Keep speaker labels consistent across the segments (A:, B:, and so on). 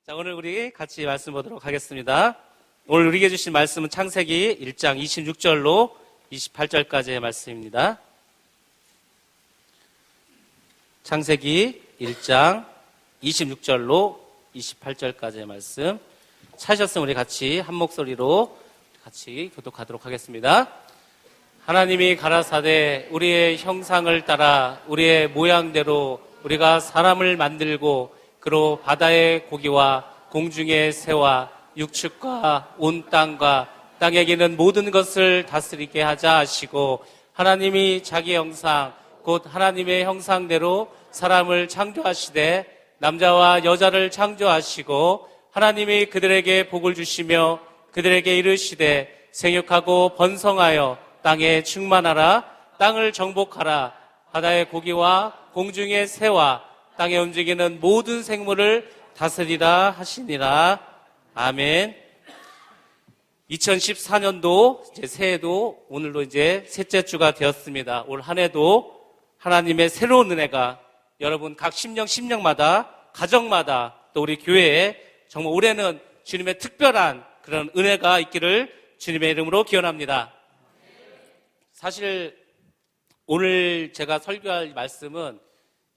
A: 자, 오늘 우리 같이 말씀 보도록 하겠습니다. 오늘 우리에게 주신 말씀은 창세기 1장 26절로 28절까지의 말씀입니다. 창세기 1장 26절로 28절까지의 말씀. 찾으셨으면 우리 같이 한 목소리로 같이 교독하도록 하겠습니다. 하나님이 가라사대 우리의 형상을 따라 우리의 모양대로 우리가 사람을 만들고 그로 바다의 고기와 공중의 새와 육축과 온 땅과 땅에 기는 모든 것을 다스리게 하자 하시고, 하나님이 자기 형상 곧 하나님의 형상대로 사람을 창조하시되 남자와 여자를 창조하시고, 하나님이 그들에게 복을 주시며 그들에게 이르시되 생육하고 번성하여 땅에 충만하라. 땅을 정복하라. 바다의 고기와 공중의 새와 땅에 움직이는 모든 생물을 다스리라 하시니라. 아멘. 2014년도 이제 새해도 오늘로 이제 셋째 주가 되었습니다. 올 한 해도 하나님의 새로운 은혜가 여러분 각 심령마다 가정마다 또 우리 교회에 정말 올해는 주님의 특별한 그런 은혜가 있기를 주님의 이름으로 기원합니다. 사실 오늘 제가 설교할 말씀은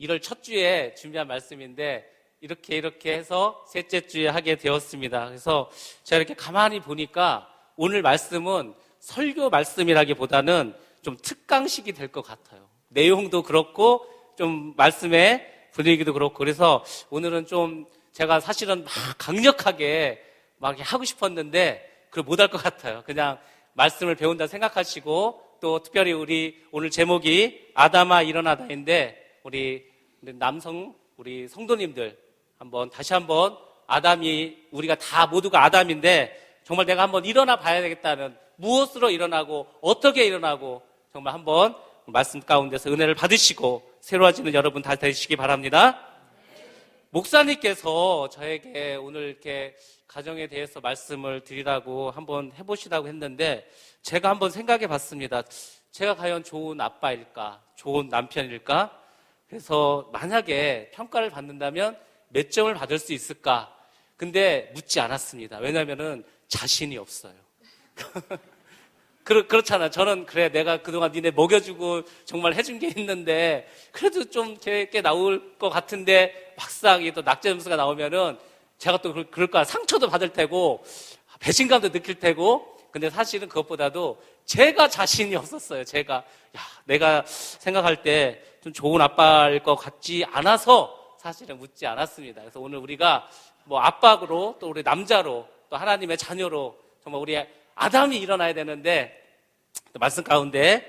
A: 1월 첫 주에 준비한 말씀인데 이렇게 해서 셋째 주에 하게 되었습니다. 그래서 제가 이렇게 가만히 보니까 오늘 말씀은 설교 말씀이라기보다는 좀 특강식이 될 것 같아요. 내용도 그렇고 좀 말씀의 분위기도 그렇고, 그래서 오늘은 좀 제가 사실은 막 강력하게 막 하고 싶었는데 그걸 못할 것 같아요. 그냥 말씀을 배운다 생각하시고, 또 특별히 우리 오늘 제목이 아담아 일어나다인데 우리 남성 우리 성도님들 다시 한번 아담이, 우리가 다 모두가 아담인데 정말 내가 한번 일어나 봐야 되겠다는, 무엇으로 일어나고 어떻게 일어나고 정말 한번 말씀 가운데서 은혜를 받으시고 새로워지는 여러분 다 되시기 바랍니다. 목사님께서 저에게 오늘 이렇게 가정에 대해서 말씀을 드리라고 한번 해보시라고 했는데 제가 한번 생각해 봤습니다. 제가 과연 좋은 아빠일까? 좋은 남편일까? 그래서 만약에 평가를 받는다면 몇 점을 받을 수 있을까? 근데 묻지 않았습니다. 왜냐면은 자신이 없어요. 그렇잖아. 저는 그래, 내가 그동안 니네 먹여주고 정말 해준 게 있는데 그래도 좀 꽤 나올 것 같은데 막상 또 낙제 점수가 나오면은 제가 또 그럴 거야. 상처도 받을 테고 배신감도 느낄 테고. 근데 사실은 그것보다도 제가 자신이 없었어요. 내가 생각할 때 좀 좋은 아빠일 것 같지 않아서 사실은 묻지 않았습니다. 그래서 오늘 우리가 아빠로 또 우리 남자로 또 하나님의 자녀로 정말 우리 아담이 일어나야 되는데 말씀 가운데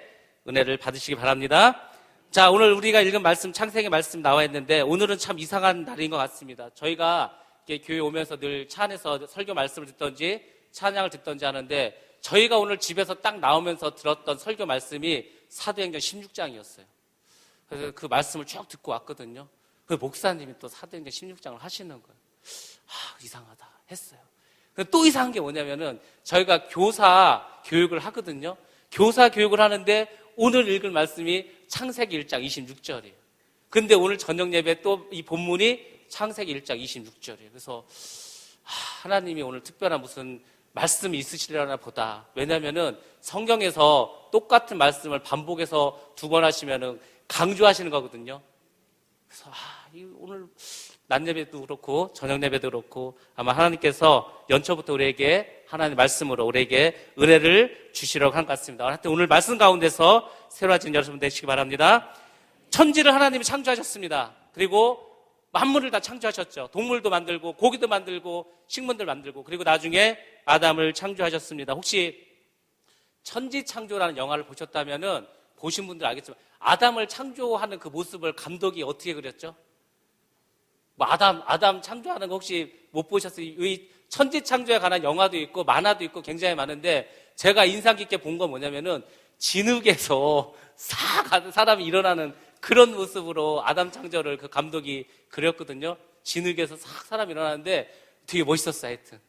A: 은혜를 받으시기 바랍니다. 자, 오늘 우리가 읽은 말씀, 창세기 말씀 나와 있는데 오늘은 참 이상한 날인 것 같습니다. 저희가 교회 오면서 늘 차 안에서 설교 말씀을 듣던지 찬양을 듣던지 하는데 저희가 오늘 집에서 딱 나오면서 들었던 설교 말씀이 사도행전 16장이었어요. 그래서 그 말씀을 쭉 듣고 왔거든요. 그 목사님이 또 사도행전 16장을 하시는 거예요. 이상하다 했어요. 또 이상한 게 뭐냐면은 저희가 교사 교육을 하거든요. 교사 교육을 하는데 오늘 읽을 말씀이 창세기 1장 26절이에요. 근데 오늘 저녁 예배 또 이 본문이 창세기 1장 26절이에요. 그래서 하나님이 오늘 특별한 무슨 말씀이 있으시려나 보다. 왜냐면은 성경에서 똑같은 말씀을 반복해서 2번 하시면은 강조하시는 거거든요. 그래서 오늘 낮 예배도 그렇고 저녁 예배도 그렇고 아마 하나님께서 연초부터 우리에게 하나님의 말씀으로 우리에게 은혜를 주시려고 한 것 같습니다. 하여튼 오늘 말씀 가운데서 새로워진 여러분 되시기 바랍니다. 천지를 하나님이 창조하셨습니다. 그리고 만물을 다 창조하셨죠. 동물도 만들고 고기도 만들고 식물들 만들고, 그리고 나중에 아담을 창조하셨습니다. 혹시 천지 창조라는 영화를 보셨다면은 보신 분들 알겠지만 아담을 창조하는 그 모습을 감독이 어떻게 그렸죠? 아담 창조하는 거 혹시 못 보셨어요? 이 천지 창조에 관한 영화도 있고 만화도 있고 굉장히 많은데 제가 인상 깊게 본 건 뭐냐면은 진흙에서 싹 사람이 일어나는 그런 모습으로 아담 창조를 그 감독이 그렸거든요. 진흙에서 싹 사람이 일어나는데 되게 멋있었어요. 하여튼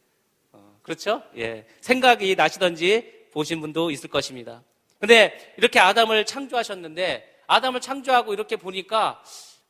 A: 그렇죠? 예, 생각이 나시던지 보신 분도 있을 것입니다. 근데 이렇게 아담을 창조하셨는데 아담을 창조하고 이렇게 보니까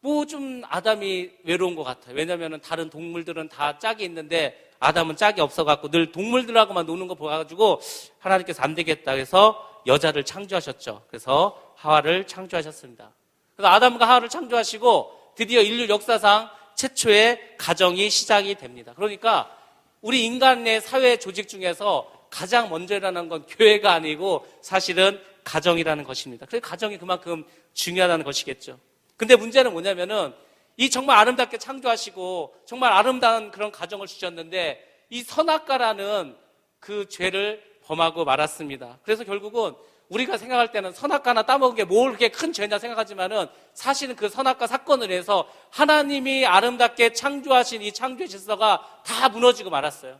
A: 뭐 좀 아담이 외로운 것 같아요. 왜냐면은 다른 동물들은 다 짝이 있는데 아담은 짝이 없어갖고 늘 동물들하고만 노는 거 보아가지고 하나님께서 안 되겠다 해서 여자를 창조하셨죠. 그래서 하와를 창조하셨습니다. 그래서 아담과 하와를 창조하시고 드디어 인류 역사상 최초의 가정이 시작이 됩니다. 그러니까 우리 인간의 사회 조직 중에서 가장 먼저 일어나는 건 교회가 아니고 사실은 가정이라는 것입니다. 그래서 가정이 그만큼 중요하다는 것이겠죠. 근데 문제는 뭐냐면은 이 정말 아름답게 창조하시고 정말 아름다운 그런 가정을 주셨는데 이 선악과라는 그 죄를 범하고 말았습니다. 그래서 결국은 우리가 생각할 때는 선악과 하나 따먹은 게 뭘 그렇게 큰 죄냐 생각하지만은 사실은 그 선악과 사건을 해서 하나님이 아름답게 창조하신 이 창조의 질서가 다 무너지고 말았어요.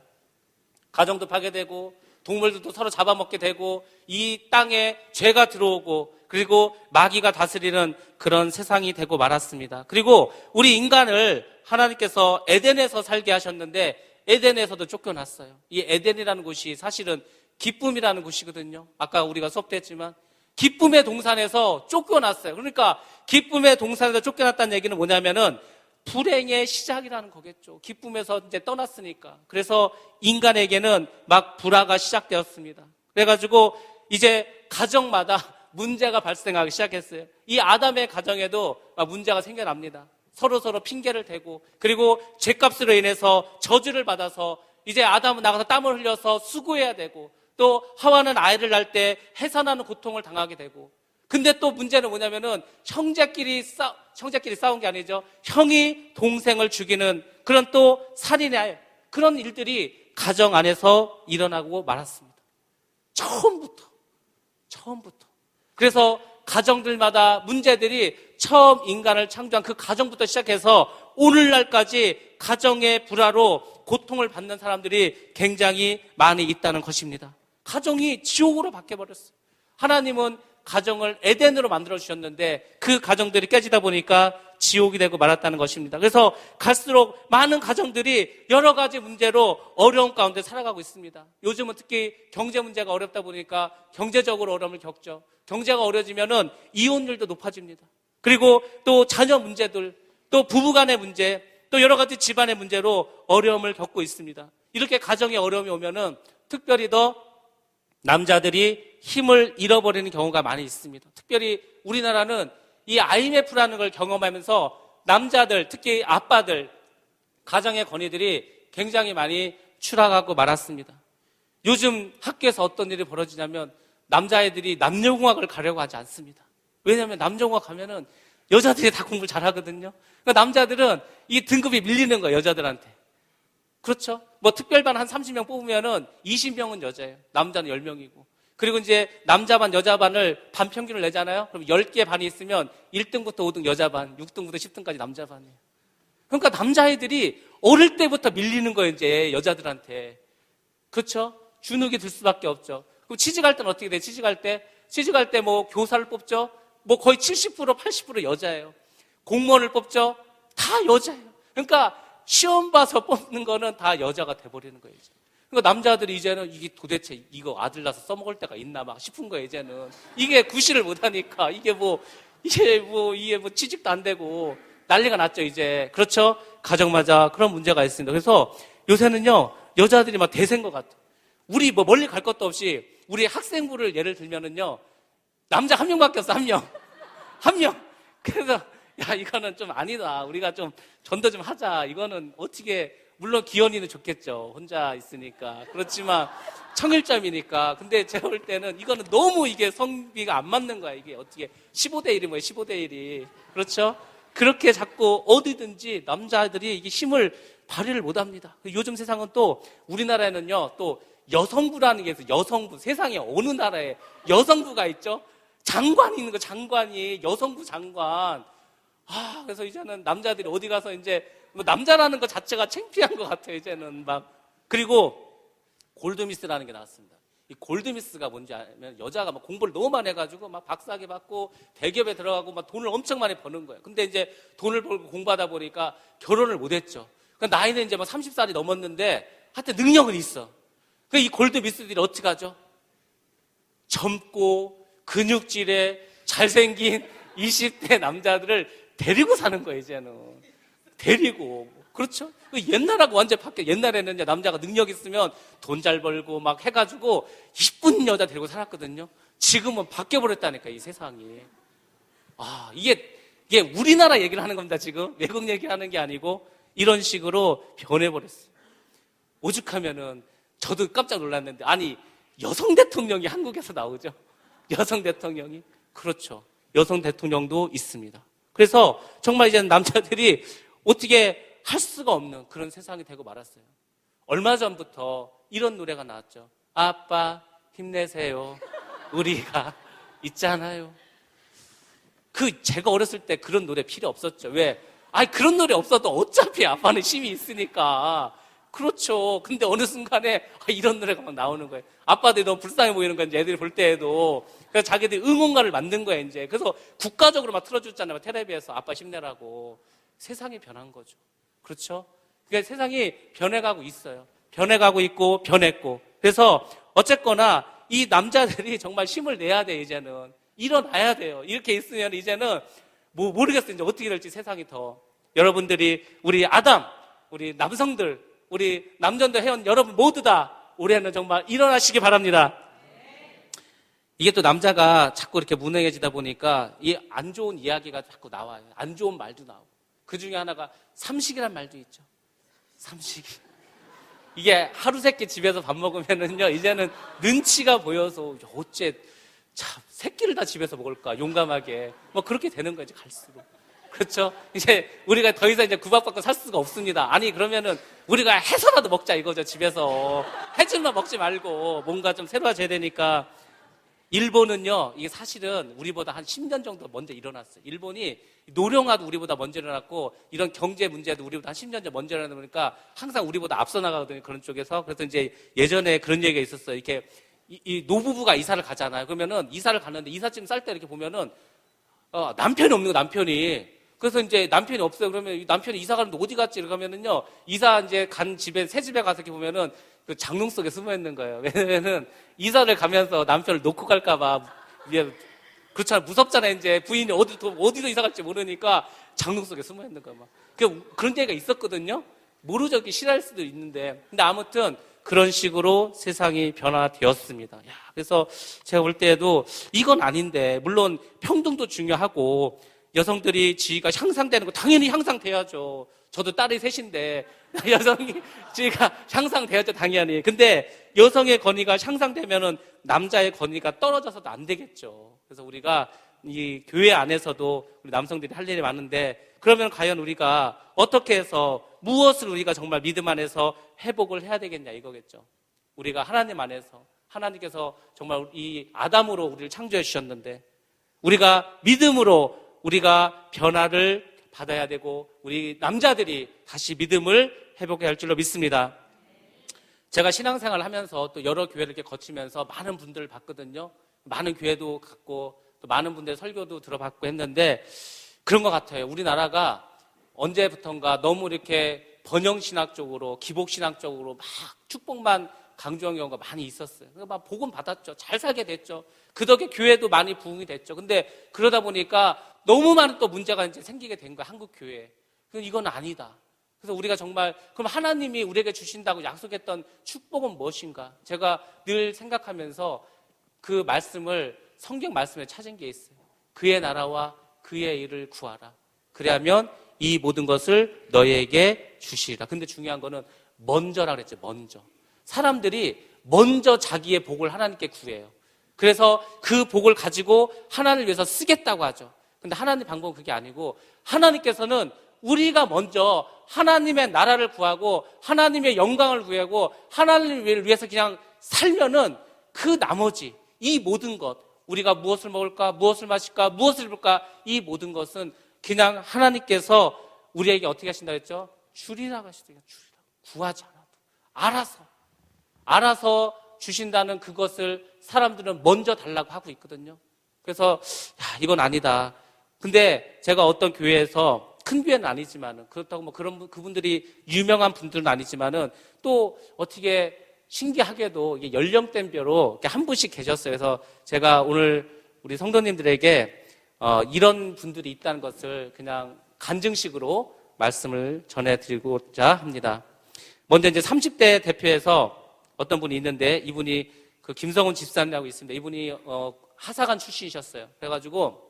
A: 가정도 파괴되고 동물들도 서로 잡아먹게 되고 이 땅에 죄가 들어오고 그리고 마귀가 다스리는 그런 세상이 되고 말았습니다. 그리고 우리 인간을 하나님께서 에덴에서 살게 하셨는데 에덴에서도 쫓겨났어요. 이 에덴이라는 곳이 사실은 기쁨이라는 곳이거든요. 아까 우리가 수업 때 했지만 기쁨의 동산에서 쫓겨났어요. 그러니까 기쁨의 동산에서 쫓겨났다는 얘기는 뭐냐면은 불행의 시작이라는 거겠죠. 기쁨에서 이제 떠났으니까. 그래서 인간에게는 막 불화가 시작되었습니다. 그래가지고 이제 가정마다 문제가 발생하기 시작했어요. 이 아담의 가정에도 막 문제가 생겨납니다. 서로 핑계를 대고 그리고 죄값으로 인해서 저주를 받아서 이제 아담은 나가서 땀을 흘려서 수고해야 되고 또 하와는 아이를 낳을 때 해산하는 고통을 당하게 되고 근데 또 문제는 뭐냐면은 형제끼리 싸운 게 아니죠. 형이 동생을 죽이는 그런 또 살인의 그런 일들이 가정 안에서 일어나고 말았습니다. 처음부터. 그래서 가정들마다 문제들이 처음 인간을 창조한 그 가정부터 시작해서 오늘날까지 가정의 불화로 고통을 받는 사람들이 굉장히 많이 있다는 것입니다. 가정이 지옥으로 바뀌어버렸어요. 하나님은 가정을 에덴으로 만들어주셨는데 그 가정들이 깨지다 보니까 지옥이 되고 말았다는 것입니다. 그래서 갈수록 많은 가정들이 여러 가지 문제로 어려움 가운데 살아가고 있습니다. 요즘은 특히 경제 문제가 어렵다 보니까 경제적으로 어려움을 겪죠. 경제가 어려지면은 이혼율도 높아집니다. 그리고 또 자녀 문제들, 또 부부간의 문제, 또 여러 가지 집안의 문제로 어려움을 겪고 있습니다. 이렇게 가정에 어려움이 오면은 특별히 더 남자들이 힘을 잃어버리는 경우가 많이 있습니다. 특별히 우리나라는 이 IMF라는 걸 경험하면서 남자들, 특히 아빠들, 가정의 권위들이 굉장히 많이 추락하고 말았습니다. 요즘 학교에서 어떤 일이 벌어지냐면 남자애들이 남녀공학을 가려고 하지 않습니다. 왜냐하면 남녀공학 가면은 여자들이 다 공부를 잘하거든요. 그러니까 남자들은 이 등급이 밀리는 거예요, 여자들한테. 그렇죠? 뭐 특별반 한 30명 뽑으면은 20명은 여자예요. 남자는 10명이고. 그리고 이제 남자반, 여자반을 반 평균을 내잖아요. 그럼 10개 반이 있으면 1등부터 5등 여자반, 6등부터 10등까지 남자반이에요. 그러니까 남자애들이 어릴 때부터 밀리는 거예요, 이제 여자들한테. 그렇죠? 주눅이 들 수밖에 없죠. 그럼 취직할 때는 어떻게 돼? 취직할 때 뭐 교사를 뽑죠? 뭐 거의 70%, 80% 여자예요. 공무원을 뽑죠? 다 여자예요. 그러니까 시험 봐서 뽑는 거는 다 여자가 돼버리는 거예요, 이제. 그러니까 남자들이 이제는 이게 도대체 이거 아들 낳아서 써먹을 때가 있나 막 싶은 거예요, 이제는. 이게 구실을 못하니까 이게 뭐 취직도 안 되고 난리가 났죠, 이제. 그렇죠? 가정마다 그런 문제가 있습니다. 그래서 요새는요, 여자들이 막 대세인 것 같아요. 우리 뭐 멀리 갈 것도 없이 우리 학생부를 예를 들면은요, 남자 한 명밖에 없어, 한 명. 그래서 야, 이거는 좀 아니다. 우리가 좀 전도 좀 하자. 이거는 어떻게, 물론 기현이는 좋겠죠. 혼자 있으니까. 그렇지만 청일점이니까. 근데 제가 볼 때는 이거는 너무 이게 성비가 안 맞는 거야. 이게 어떻게 15대 1이 뭐예요? 15대 1이. 그렇죠? 그렇게 자꾸 어디든지 남자들이 이게 힘을 발휘를 못 합니다. 요즘 세상은 또 우리나라에는요, 또 여성부라는 게 있어요. 여성부. 세상에 어느 나라에 여성부가 있죠? 장관이 있는 거, 장관이. 여성부 장관. 그래서 이제는 남자들이 어디 가서 이제 뭐 남자라는 것 자체가 창피한 것 같아요, 이제는 막. 그리고 골드미스라는 게 나왔습니다. 이 골드미스가 뭔지 알면 여자가 막 공부를 너무 많이 해가지고 막 박사학위 받고 대기업에 들어가고 막 돈을 엄청 많이 버는 거예요. 근데 이제 돈을 벌고 공부하다 보니까 결혼을 못 했죠. 그러니까 나이는 이제 막 30살이 넘었는데 하여튼 능력은 있어. 이 골드미스들이 어떻게 하죠? 젊고 근육질에 잘생긴 20대 남자들을 데리고 사는 거예요, 이제는. 데리고. 그렇죠? 옛날하고 완전 바뀌어. 옛날에는 이제 남자가 능력 있으면 돈 잘 벌고 막 해가지고 이쁜 여자 데리고 살았거든요. 지금은 바뀌어버렸다니까, 이 세상이. 이게 우리나라 얘기를 하는 겁니다, 지금. 외국 얘기하는 게 아니고 이런 식으로 변해버렸어요. 오죽하면은 저도 깜짝 놀랐는데, 아니, 여성 대통령이 한국에서 나오죠? 여성 대통령이? 그렇죠. 여성 대통령도 있습니다. 그래서 정말 이제 남자들이 어떻게 할 수가 없는 그런 세상이 되고 말았어요. 얼마 전부터 이런 노래가 나왔죠. 아빠 힘내세요. 우리가 있잖아요. 제가 어렸을 때 그런 노래 필요 없었죠. 왜? 그런 노래 없어도 어차피 아빠는 힘이 있으니까. 그렇죠. 근데 어느 순간에 이런 노래가 막 나오는 거예요. 아빠들이 너무 불쌍해 보이는 건지 애들이 볼 때에도. 그래서 자기들이 응원가를 만든 거예요, 이제. 그래서 국가적으로 막 틀어줬잖아요. 텔레비에서 아빠 힘내라고. 세상이 변한 거죠. 그렇죠? 그러니까 세상이 변해가고 있어요. 변해가고 있고, 변했고. 그래서 어쨌거나 이 남자들이 정말 힘을 내야 돼, 이제는. 일어나야 돼요. 이렇게 있으면 이제는 모르겠어요. 이제 어떻게 될지 세상이 더. 여러분들이, 우리 아담, 우리 남성들, 우리 남전도 회원 여러분 모두 다 올해는 정말 일어나시기 바랍니다. 이게 또 남자가 자꾸 이렇게 무능해지다 보니까 이 안 좋은 이야기가 자꾸 나와요. 안 좋은 말도 나오고. 그 중에 하나가 삼식이란 말도 있죠. 삼식이. 이게 하루 세끼 집에서 밥 먹으면은요, 이제는 눈치가 보여서 어째 참 새끼를 다 집에서 먹을까, 용감하게. 그렇게 되는 거지, 갈수록. 그렇죠? 이제 우리가 더 이상 이제 구박받고 살 수가 없습니다. 아니, 그러면은 우리가 해서라도 먹자 이거죠, 집에서. 해줄만 먹지 말고 뭔가 좀 새로워져야 되니까. 일본은요, 이게 사실은 우리보다 한 10년 정도 먼저 일어났어요. 일본이 노령화도 우리보다 먼저 일어났고, 이런 경제 문제도 우리보다 한 10년 전 먼저 일어나다 보니까 항상 우리보다 앞서 나가거든요, 그런 쪽에서. 그래서 이제 예전에 그런 얘기가 있었어요. 이렇게 이 노부부가 이사를 가잖아요. 그러면은 이사를 가는데 이삿짐 쌀 때 이렇게 보면은 남편이 없는 거, 남편이. 그래서 이제 남편이 없어요. 그러면 남편이 이사 가는데 어디 갔지? 이렇게 하면은요, 이사 이제 간 집에, 새 집에 가서 이렇게 보면은 그 장롱 속에 숨어 있는 거예요. 왜냐면은 이사를 가면서 남편을 놓고 갈까봐. 그렇잖아요. 무섭잖아요. 이제 부인이 어디로 이사 갈지 모르니까 장롱 속에 숨어 있는 거야. 막. 그런 얘기가 있었거든요. 모르죠. 싫어할 수도 있는데. 근데 아무튼 그런 식으로 세상이 변화되었습니다. 그래서 제가 볼 때에도 이건 아닌데, 물론 평등도 중요하고 여성들이 지위가 향상되는 거 당연히 향상돼야죠. 저도 딸이 셋인데 여성이 지위가 향상돼야죠, 당연히. 근데 여성의 권위가 향상되면은 남자의 권위가 떨어져서도 안 되겠죠. 그래서 우리가 이 교회 안에서도 우리 남성들이 할 일이 많은데, 그러면 과연 우리가 어떻게 해서 무엇을 우리가 정말 믿음 안에서 회복을 해야 되겠냐 이거겠죠. 우리가 하나님 안에서, 하나님께서 정말 이 아담으로 우리를 창조해 주셨는데, 우리가 믿음으로 우리가 변화를 받아야 되고, 우리 남자들이 다시 믿음을 회복해야 할 줄로 믿습니다. 제가 신앙생활을 하면서 또 여러 교회를 이렇게 거치면서 많은 분들을 봤거든요. 많은 교회도 갔고 또 많은 분들의 설교도 들어봤고 했는데, 그런 것 같아요. 우리나라가 언제부턴가 너무 이렇게 번영신학적으로, 기복신학적으로 막 축복만 강조한 경우가 많이 있었어요. 막 복음 받았죠. 잘 살게 됐죠. 그 덕에 교회도 많이 부흥이 됐죠. 근데 그러다 보니까 너무 많은 또 문제가 이제 생기게 된 거예요, 한국 교회에. 이건 아니다. 그래서 우리가 정말, 그럼 하나님이 우리에게 주신다고 약속했던 축복은 무엇인가? 제가 늘 생각하면서 그 말씀을, 성경 말씀에 찾은 게 있어요. 그의 나라와 그의 일을 구하라. 그래야면 이 모든 것을 너희에게 주시리라. 근데 중요한 거는 먼저라 그랬죠, 먼저. 사람들이 먼저 자기의 복을 하나님께 구해요. 그래서 그 복을 가지고 하나님을 위해서 쓰겠다고 하죠. 근데 하나님 방법은 그게 아니고, 하나님께서는 우리가 먼저 하나님의 나라를 구하고 하나님의 영광을 구하고 하나님을 위해서 그냥 살면은 그 나머지 이 모든 것, 우리가 무엇을 먹을까, 무엇을 마실까, 무엇을 입을까, 이 모든 것은 그냥 하나님께서 우리에게 어떻게 하신다 했죠? 주리라고 하시더라고요. 주리라고. 구하지 않아도 알아서 주신다는 그것을 사람들은 먼저 달라고 하고 있거든요. 그래서 이건 아니다. 근데 제가 어떤 교회에서, 큰 교회는 아니지만은, 그렇다고 뭐 그분들이 유명한 분들은 아니지만은 또 어떻게 신기하게도 이게 연령대별로 이렇게 한 분씩 계셨어요. 그래서 제가 오늘 우리 성도님들에게 이런 분들이 있다는 것을 그냥 간증식으로 말씀을 전해드리고자 합니다. 먼저 이제 30대 대표에서 어떤 분이 있는데 이분이 그 김성훈 집사님이라고 있습니다. 이분이 하사관 출신이셨어요. 그래가지고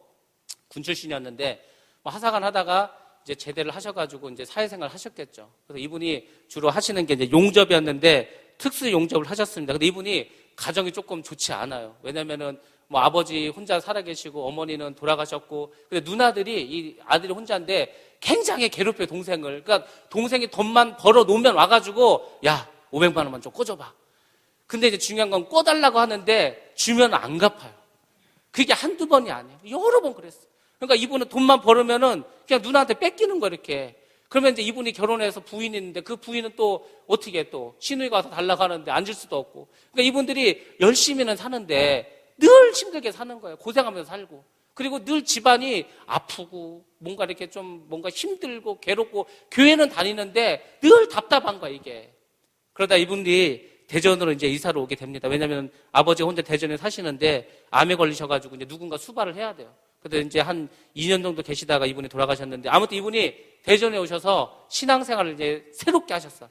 A: 군 출신이었는데 하사관 하다가 이제 제대를 하셔가지고 이제 사회생활 하셨겠죠. 그래서 이분이 주로 하시는 게 이제 용접이었는데 특수 용접을 하셨습니다. 근데 이분이 가정이 조금 좋지 않아요. 왜냐면은 뭐 아버지 혼자 살아계시고 어머니는 돌아가셨고, 근데 누나들이 이 아들이 혼자인데 굉장히 괴롭혀요, 동생을. 그러니까 동생이 돈만 벌어 놓으면 와가지고 야 500만 원만 좀 꿔줘봐. 근데 이제 중요한 건 꿔달라고 하는데 주면 안 갚아요. 그게 한두 번이 아니에요. 여러 번 그랬어요. 그러니까 이분은 돈만 벌으면은 그냥 누나한테 뺏기는 거 이렇게. 그러면 이제 이분이 결혼해서 부인이 있는데 그 부인은 또 어떻게 또 시누이가 와서 달라고 하는데 앉을 수도 없고. 그러니까 이분들이 열심히는 사는데 늘 힘들게 사는 거예요. 고생하면서 살고. 그리고 늘 집안이 아프고 뭔가 이렇게 좀 뭔가 힘들고 괴롭고 교회는 다니는데 늘 답답한 거야, 이게. 그러다 이분들이 대전으로 이제 이사를 오게 됩니다. 왜냐하면 아버지가 혼자 대전에 사시는데 암에 걸리셔가지고 이제 누군가 수발을 해야 돼요. 그래서 이제 한 2년 정도 계시다가 이분이 돌아가셨는데 아무튼 이분이 대전에 오셔서 신앙생활을 이제 새롭게 하셨어요.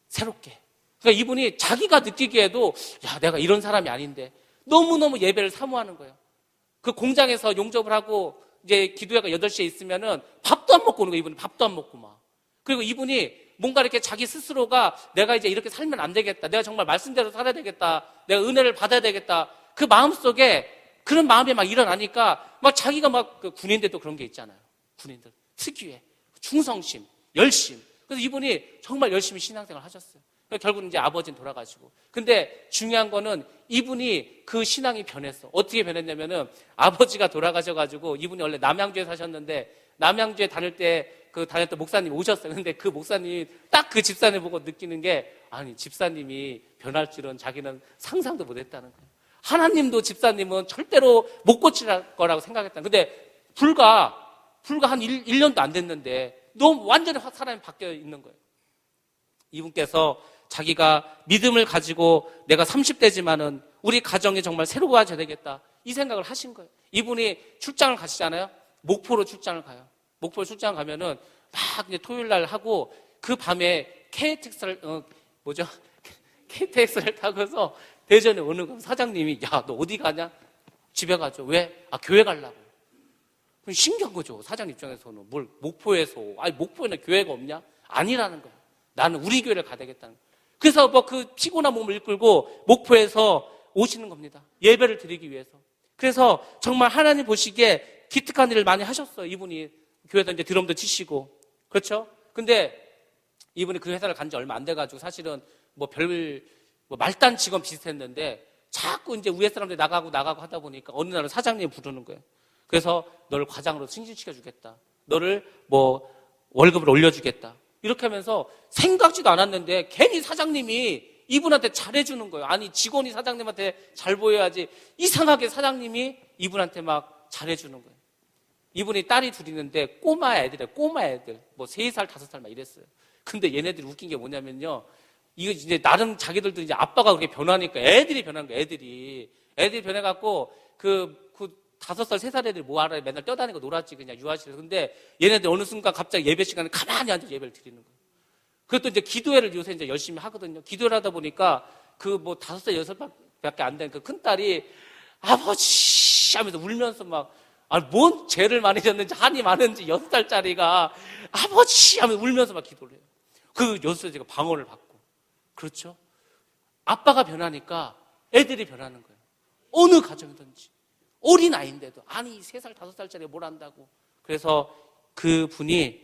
A: 새롭게. 그러니까 이분이 자기가 느끼기에도 야, 내가 이런 사람이 아닌데 너무너무 예배를 사모하는 거예요. 그 공장에서 용접을 하고 이제 기도회가 8시에 있으면은 밥도 안 먹고 오는 거예요. 이분이 밥도 안 먹고 막. 그리고 이분이 뭔가 이렇게 자기 스스로가 내가 이제 이렇게 살면 안 되겠다. 내가 정말 말씀대로 살아야 되겠다. 내가 은혜를 받아야 되겠다. 그 마음속에 그런 마음이 막 일어나니까 막 자기가 막 그 군인들도 그런 게 있잖아요. 군인들 특유의 충성심, 열심. 그래서 이분이 정말 열심히 신앙생활을 하셨어요. 결국은 이제 아버지는 돌아가시고. 근데 중요한 거는 이분이 그 신앙이 변했어. 어떻게 변했냐면은 아버지가 돌아가셔가지고 이분이 원래 남양주에 사셨는데 남양주에 다닐 때 그 다녔던 목사님이 오셨어요. 근데 그 목사님이 딱 그 집사님 보고 느끼는 게 아니 집사님이 변할 줄은 자기는 상상도 못했다는 거예요. 하나님도 집사님은 절대로 못 고칠 거라고 생각했다. 근데 불과 한 1년도 안 됐는데 너무 완전히 사람이 바뀌어 있는 거예요. 이분께서 자기가 믿음을 가지고 내가 30대지만은 우리 가정이 정말 새로워져야 되겠다. 이 생각을 하신 거예요. 이분이 출장을 가시잖아요. 목포로 출장을 가요. 목포로 출장 가면은 막 이제 토요일 날 하고 그 밤에 KTX를 KTX를 타고서 대전에 오는 거예요. 사장님이 야, 너 어디 가냐? 집에 가죠. 왜? 아, 교회 가려고. 신기한 거죠. 사장 입장에서는 뭘 목포에서 아니 목포에는 교회가 없냐? 아니라는 거예요. 나는 우리 교회를 가야 되겠다는 거예요. 그래서 뭐 그 피곤한 몸을 이끌고 목포에서 오시는 겁니다. 예배를 드리기 위해서. 그래서 정말 하나님 보시기에 기특한 일을 많이 하셨어요. 이분이 교회에서 이제 드럼도 치시고. 그렇죠? 근데 이분이 그 회사를 간 지 얼마 안 돼가지고 사실은 뭐 말단 직원 비슷했는데 자꾸 이제 위에 사람들이 나가고 하다 보니까 어느 날은 사장님이 부르는 거예요. 그래서 너를 과장으로 승진시켜 주겠다. 너를 뭐 월급을 올려주겠다. 이렇게 하면서 생각지도 않았는데 괜히 사장님이 이분한테 잘해주는 거예요. 아니 직원이 사장님한테 잘 보여야지 이상하게 사장님이 이분한테 막 잘해주는 거예요. 이분이 딸이 둘 있는데 꼬마 애들 뭐 3살 5살 막 이랬어요. 근데 얘네들이 웃긴 게 뭐냐면요, 이거 이제 나름 자기들도 이제 아빠가 그렇게 변하니까 애들이 변한 거예요. 애들이 변해갖고 그 5살 3살 애들 뭐하러 맨날 떠다니고 놀았지 그냥 유아실에서. 근데 얘네들 어느 순간 갑자기 예배 시간에 가만히 앉아 예배를 드리는 거예요. 그것도 이제 기도회를 요새 이제 열심히 하거든요. 기도를 하다 보니까 그 뭐 5살 6살밖에 안 된 그 큰딸이 아버지 하면서 울면서 막 뭔 죄를 많이 졌는지 한이 많은지 6살짜리가 아버지 하면서 울면서 막 기도를 해요. 그 6살짜리가 방언을 받고. 그렇죠? 아빠가 변하니까 애들이 변하는 거예요. 어느 가정이든지. 어린아이인데도 아니 3살 5살짜리가 뭘 안다고. 그래서 그 분이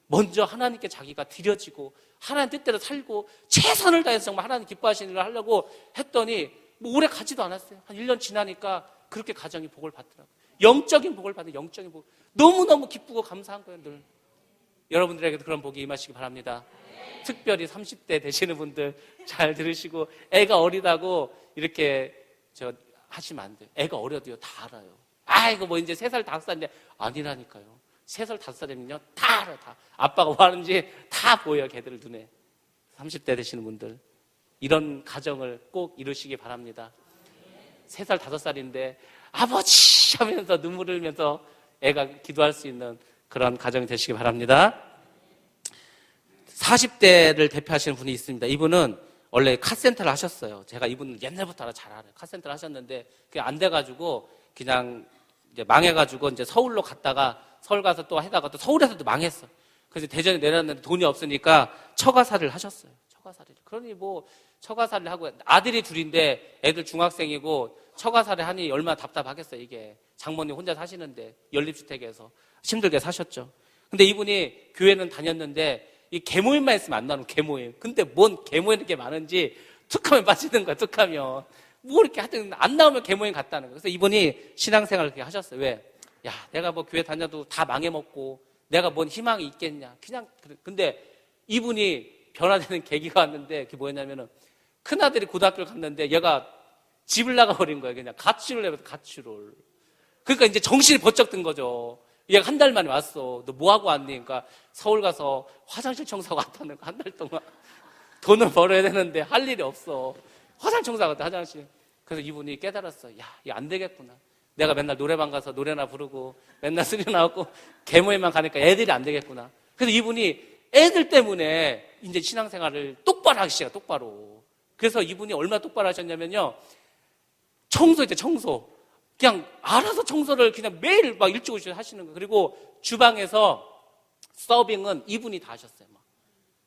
A: 먼저 하나님께 자기가 드려지고 하나님 뜻대로 살고 최선을 다해서 정말 하나님 기뻐하시는 일을 하려고 했더니 뭐 오래 가지도 않았어요. 한 1년 지나니까 그렇게 가정이 복을 받더라고요. 영적인 복을 받는 영적인 복. 너무너무 기쁘고 감사한 거예요. 늘 여러분들에게도 그런 복이 임하시기 바랍니다. 특별히 30대 되시는 분들 잘 들으시고 애가 어리다고 이렇게 하시면 안 돼요. 애가 어려도요 다 알아요. 아이고 뭐 이제 3살 5살인데 아니라니까요. 3살 5살이면요 다 알아요. 다 아빠가 뭐 하는지 다 보여요. 걔들 눈에. 30대 되시는 분들 이런 가정을 꼭 이루시기 바랍니다. 3살 5살인데 아버지 하면서 눈물 흘리면서 애가 기도할 수 있는 그런 가정이 되시기 바랍니다. 40대를 대표하시는 분이 있습니다. 이분은 원래 카센터를 하셨어요. 제가 이분은 옛날부터 잘 알아요. 카센터를 하셨는데 그게 안 돼가지고 그냥 이제 망해가지고 이제 서울로 갔다가 서울 가서 또 하다가 또 서울에서도 망했어. 그래서 대전에 내렸는데 돈이 없으니까 처가살이를 하셨어요. 처가살이를. 그러니 뭐 처가살이를 하고 아들이 둘인데 애들 중학생이고 처가살이 하니 얼마나 답답하겠어요. 이게 장모님 혼자 사시는데 연립주택에서 힘들게 사셨죠. 근데 이분이 교회는 다녔는데 이 개모임만 있으면 안 나오는 개모임. 근데 뭔 개모임 이렇게 많은지 툭하면 빠지는 거야. 툭하면 뭐 이렇게 하여튼 안 나오면 개모임 갔다는 거야. 그래서 이분이 신앙생활을 그렇게 하셨어요. 왜? 야, 내가 뭐 교회 다녀도 다 망해먹고 내가 뭔 희망이 있겠냐. 그냥 근데 이분이 변화되는 계기가 왔는데 그게 뭐였냐면은 큰아들이 고등학교를 갔는데 얘가 집을 나가버린 거예요. 그냥 가출을 해서 가출을. 그러니까 이제 정신이 번쩍 든 거죠. 얘가 한 달 만에 왔어. 너 뭐 하고 왔니? 그러니까 서울 가서 화장실 청소하고 왔다는 거. 한 달 동안 돈을 벌어야 되는데 할 일이 없어. 화장실 청소하고 왔다, 화장실. 그래서 이분이 깨달았어. 야, 이거 안 되겠구나. 내가 맨날 노래방 가서 노래나 부르고 맨날 수련 나오고 개모임만 가니까 애들이 안 되겠구나. 그래서 이분이 애들 때문에 이제 신앙생활을 똑바로 하기 시작해요. 똑바로. 그래서 이분이 얼마나 똑바로 하셨냐면요. 청소했대, 청소. 그냥 알아서 청소를 그냥 매일 막 일찍 오셔서 하시는 거예요. 그리고 주방에서 서빙은 이분이 다 하셨어요. 막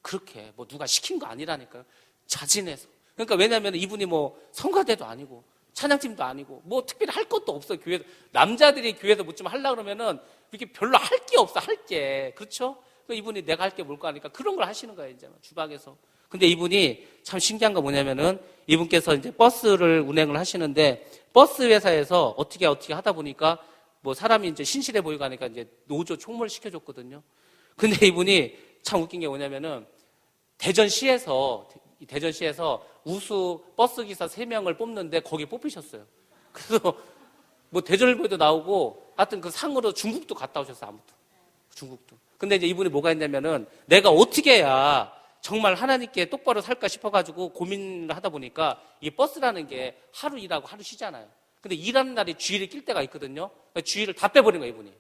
A: 그렇게 뭐 누가 시킨 거 아니라니까요. 자진해서. 그러니까 왜냐하면 이분이 뭐 성가대도 아니고 찬양팀도 아니고 뭐 특별히 할 것도 없어요. 교회에서. 남자들이 교회에서 뭐 좀 하려고 그러면은 이렇게 별로 할 게 없어. 할 게. 그렇죠? 이분이 내가 할 게 뭘까 하니까 그런 걸 하시는 거예요. 이제 주방에서. 근데 이분이 참 신기한 거 뭐냐면은 이분께서 이제 버스를 운행을 하시는데 버스 회사에서 어떻게 하다 보니까 뭐 사람이 이제 신실해 보이고 하니까 이제 노조 총무를 시켜줬거든요. 근데 이분이 참 웃긴 게 뭐냐면은 대전시에서 우수 버스기사 3명을 뽑는데 거기 뽑히셨어요. 그래서 뭐 대전일보에도 나오고 하여튼 그 상으로 중국도 갔다 오셨어요. 아무튼 중국도. 근데 이제 이분이 뭐가 있냐면은 내가 어떻게 해야 정말 하나님께 똑바로 살까 싶어가지고 고민을 하다 보니까 이 버스라는 게 하루 일하고 하루 쉬잖아요. 근데 일하는 날이 주일에 낄 때가 있거든요. 그러니까 주일을 다 빼버린 거예요, 이분이.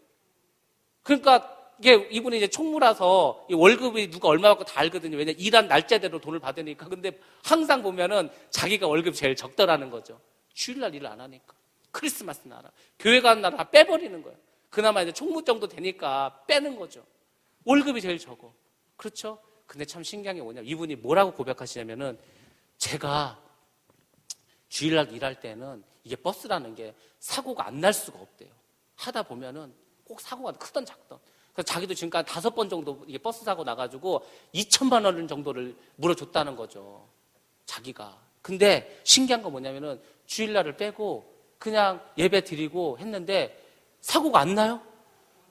A: 그러니까 이분이 이제 총무라서 이 월급이 누가 얼마 받고 다 알거든요. 왜냐면 일한 날짜대로 돈을 받으니까. 근데 항상 보면은 자기가 월급이 제일 적더라는 거죠. 주일날 일을 안 하니까. 크리스마스 날, 교회 가는 날을 다 빼버리는 거예요. 그나마 이제 총무 정도 되니까 빼는 거죠. 월급이 제일 적어. 그렇죠? 근데 참 신기한 게 뭐냐면 이분이 뭐라고 고백하시냐면은 제가 주일날 일할 때는 이게 버스라는 게 사고가 안 날 수가 없대요. 하다 보면은 꼭 사고가 크던 작던. 그래서 자기도 지금까지 5번 정도 이게 버스 사고 나가지고 2천만 원 정도를 물어줬다는 거죠. 자기가. 근데 신기한 건 뭐냐면은 주일날을 빼고 그냥 예배 드리고 했는데 사고가 안 나요?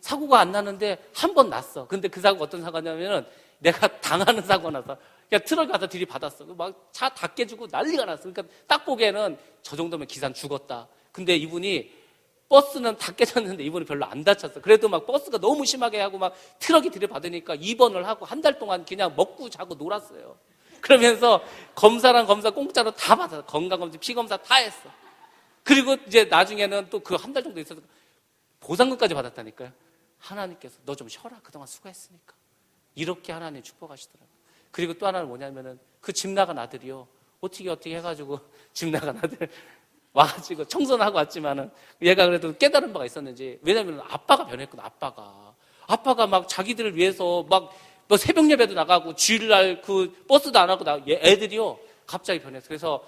A: 사고가 안 나는데 한 번 났어. 근데 그 사고가 어떤 사고냐면은 내가 당하는 사고 나서 그냥 트럭 가서 들이받았어. 막 차 다 깨지고 난리가 났어. 그러니까 딱 보기에는 저 정도면 기사는 죽었다. 근데 이분이 버스는 다 깨졌는데 이분이 별로 안 다쳤어. 그래도 막 버스가 너무 심하게 하고 막 트럭이 들이받으니까 입원을 하고 한 달 동안 그냥 먹고 자고 놀았어요. 그러면서 검사랑 검사 공짜로 다 받았어. 건강검진, 피검사 다 했어. 그리고 이제 나중에는 또 그 한 달 정도 있어서 보상금까지 받았다니까요. 하나님께서 너 좀 쉬어라. 그동안 수고했으니까. 이렇게 하나님 축복하시더라고요. 그리고 또 하나는 뭐냐면은 그 집 나간 아들이요. 어떻게 해가지고 집 나간 아들 와가지고 청소는 하고 왔지만은 얘가 그래도 깨달은 바가 있었는지 왜냐면 아빠가 변했거든. 아빠가 막 자기들을 위해서 막 뭐 새벽 예배도 나가고 주일날 그 버스도 안 하고 애들이요 갑자기 변했어. 그래서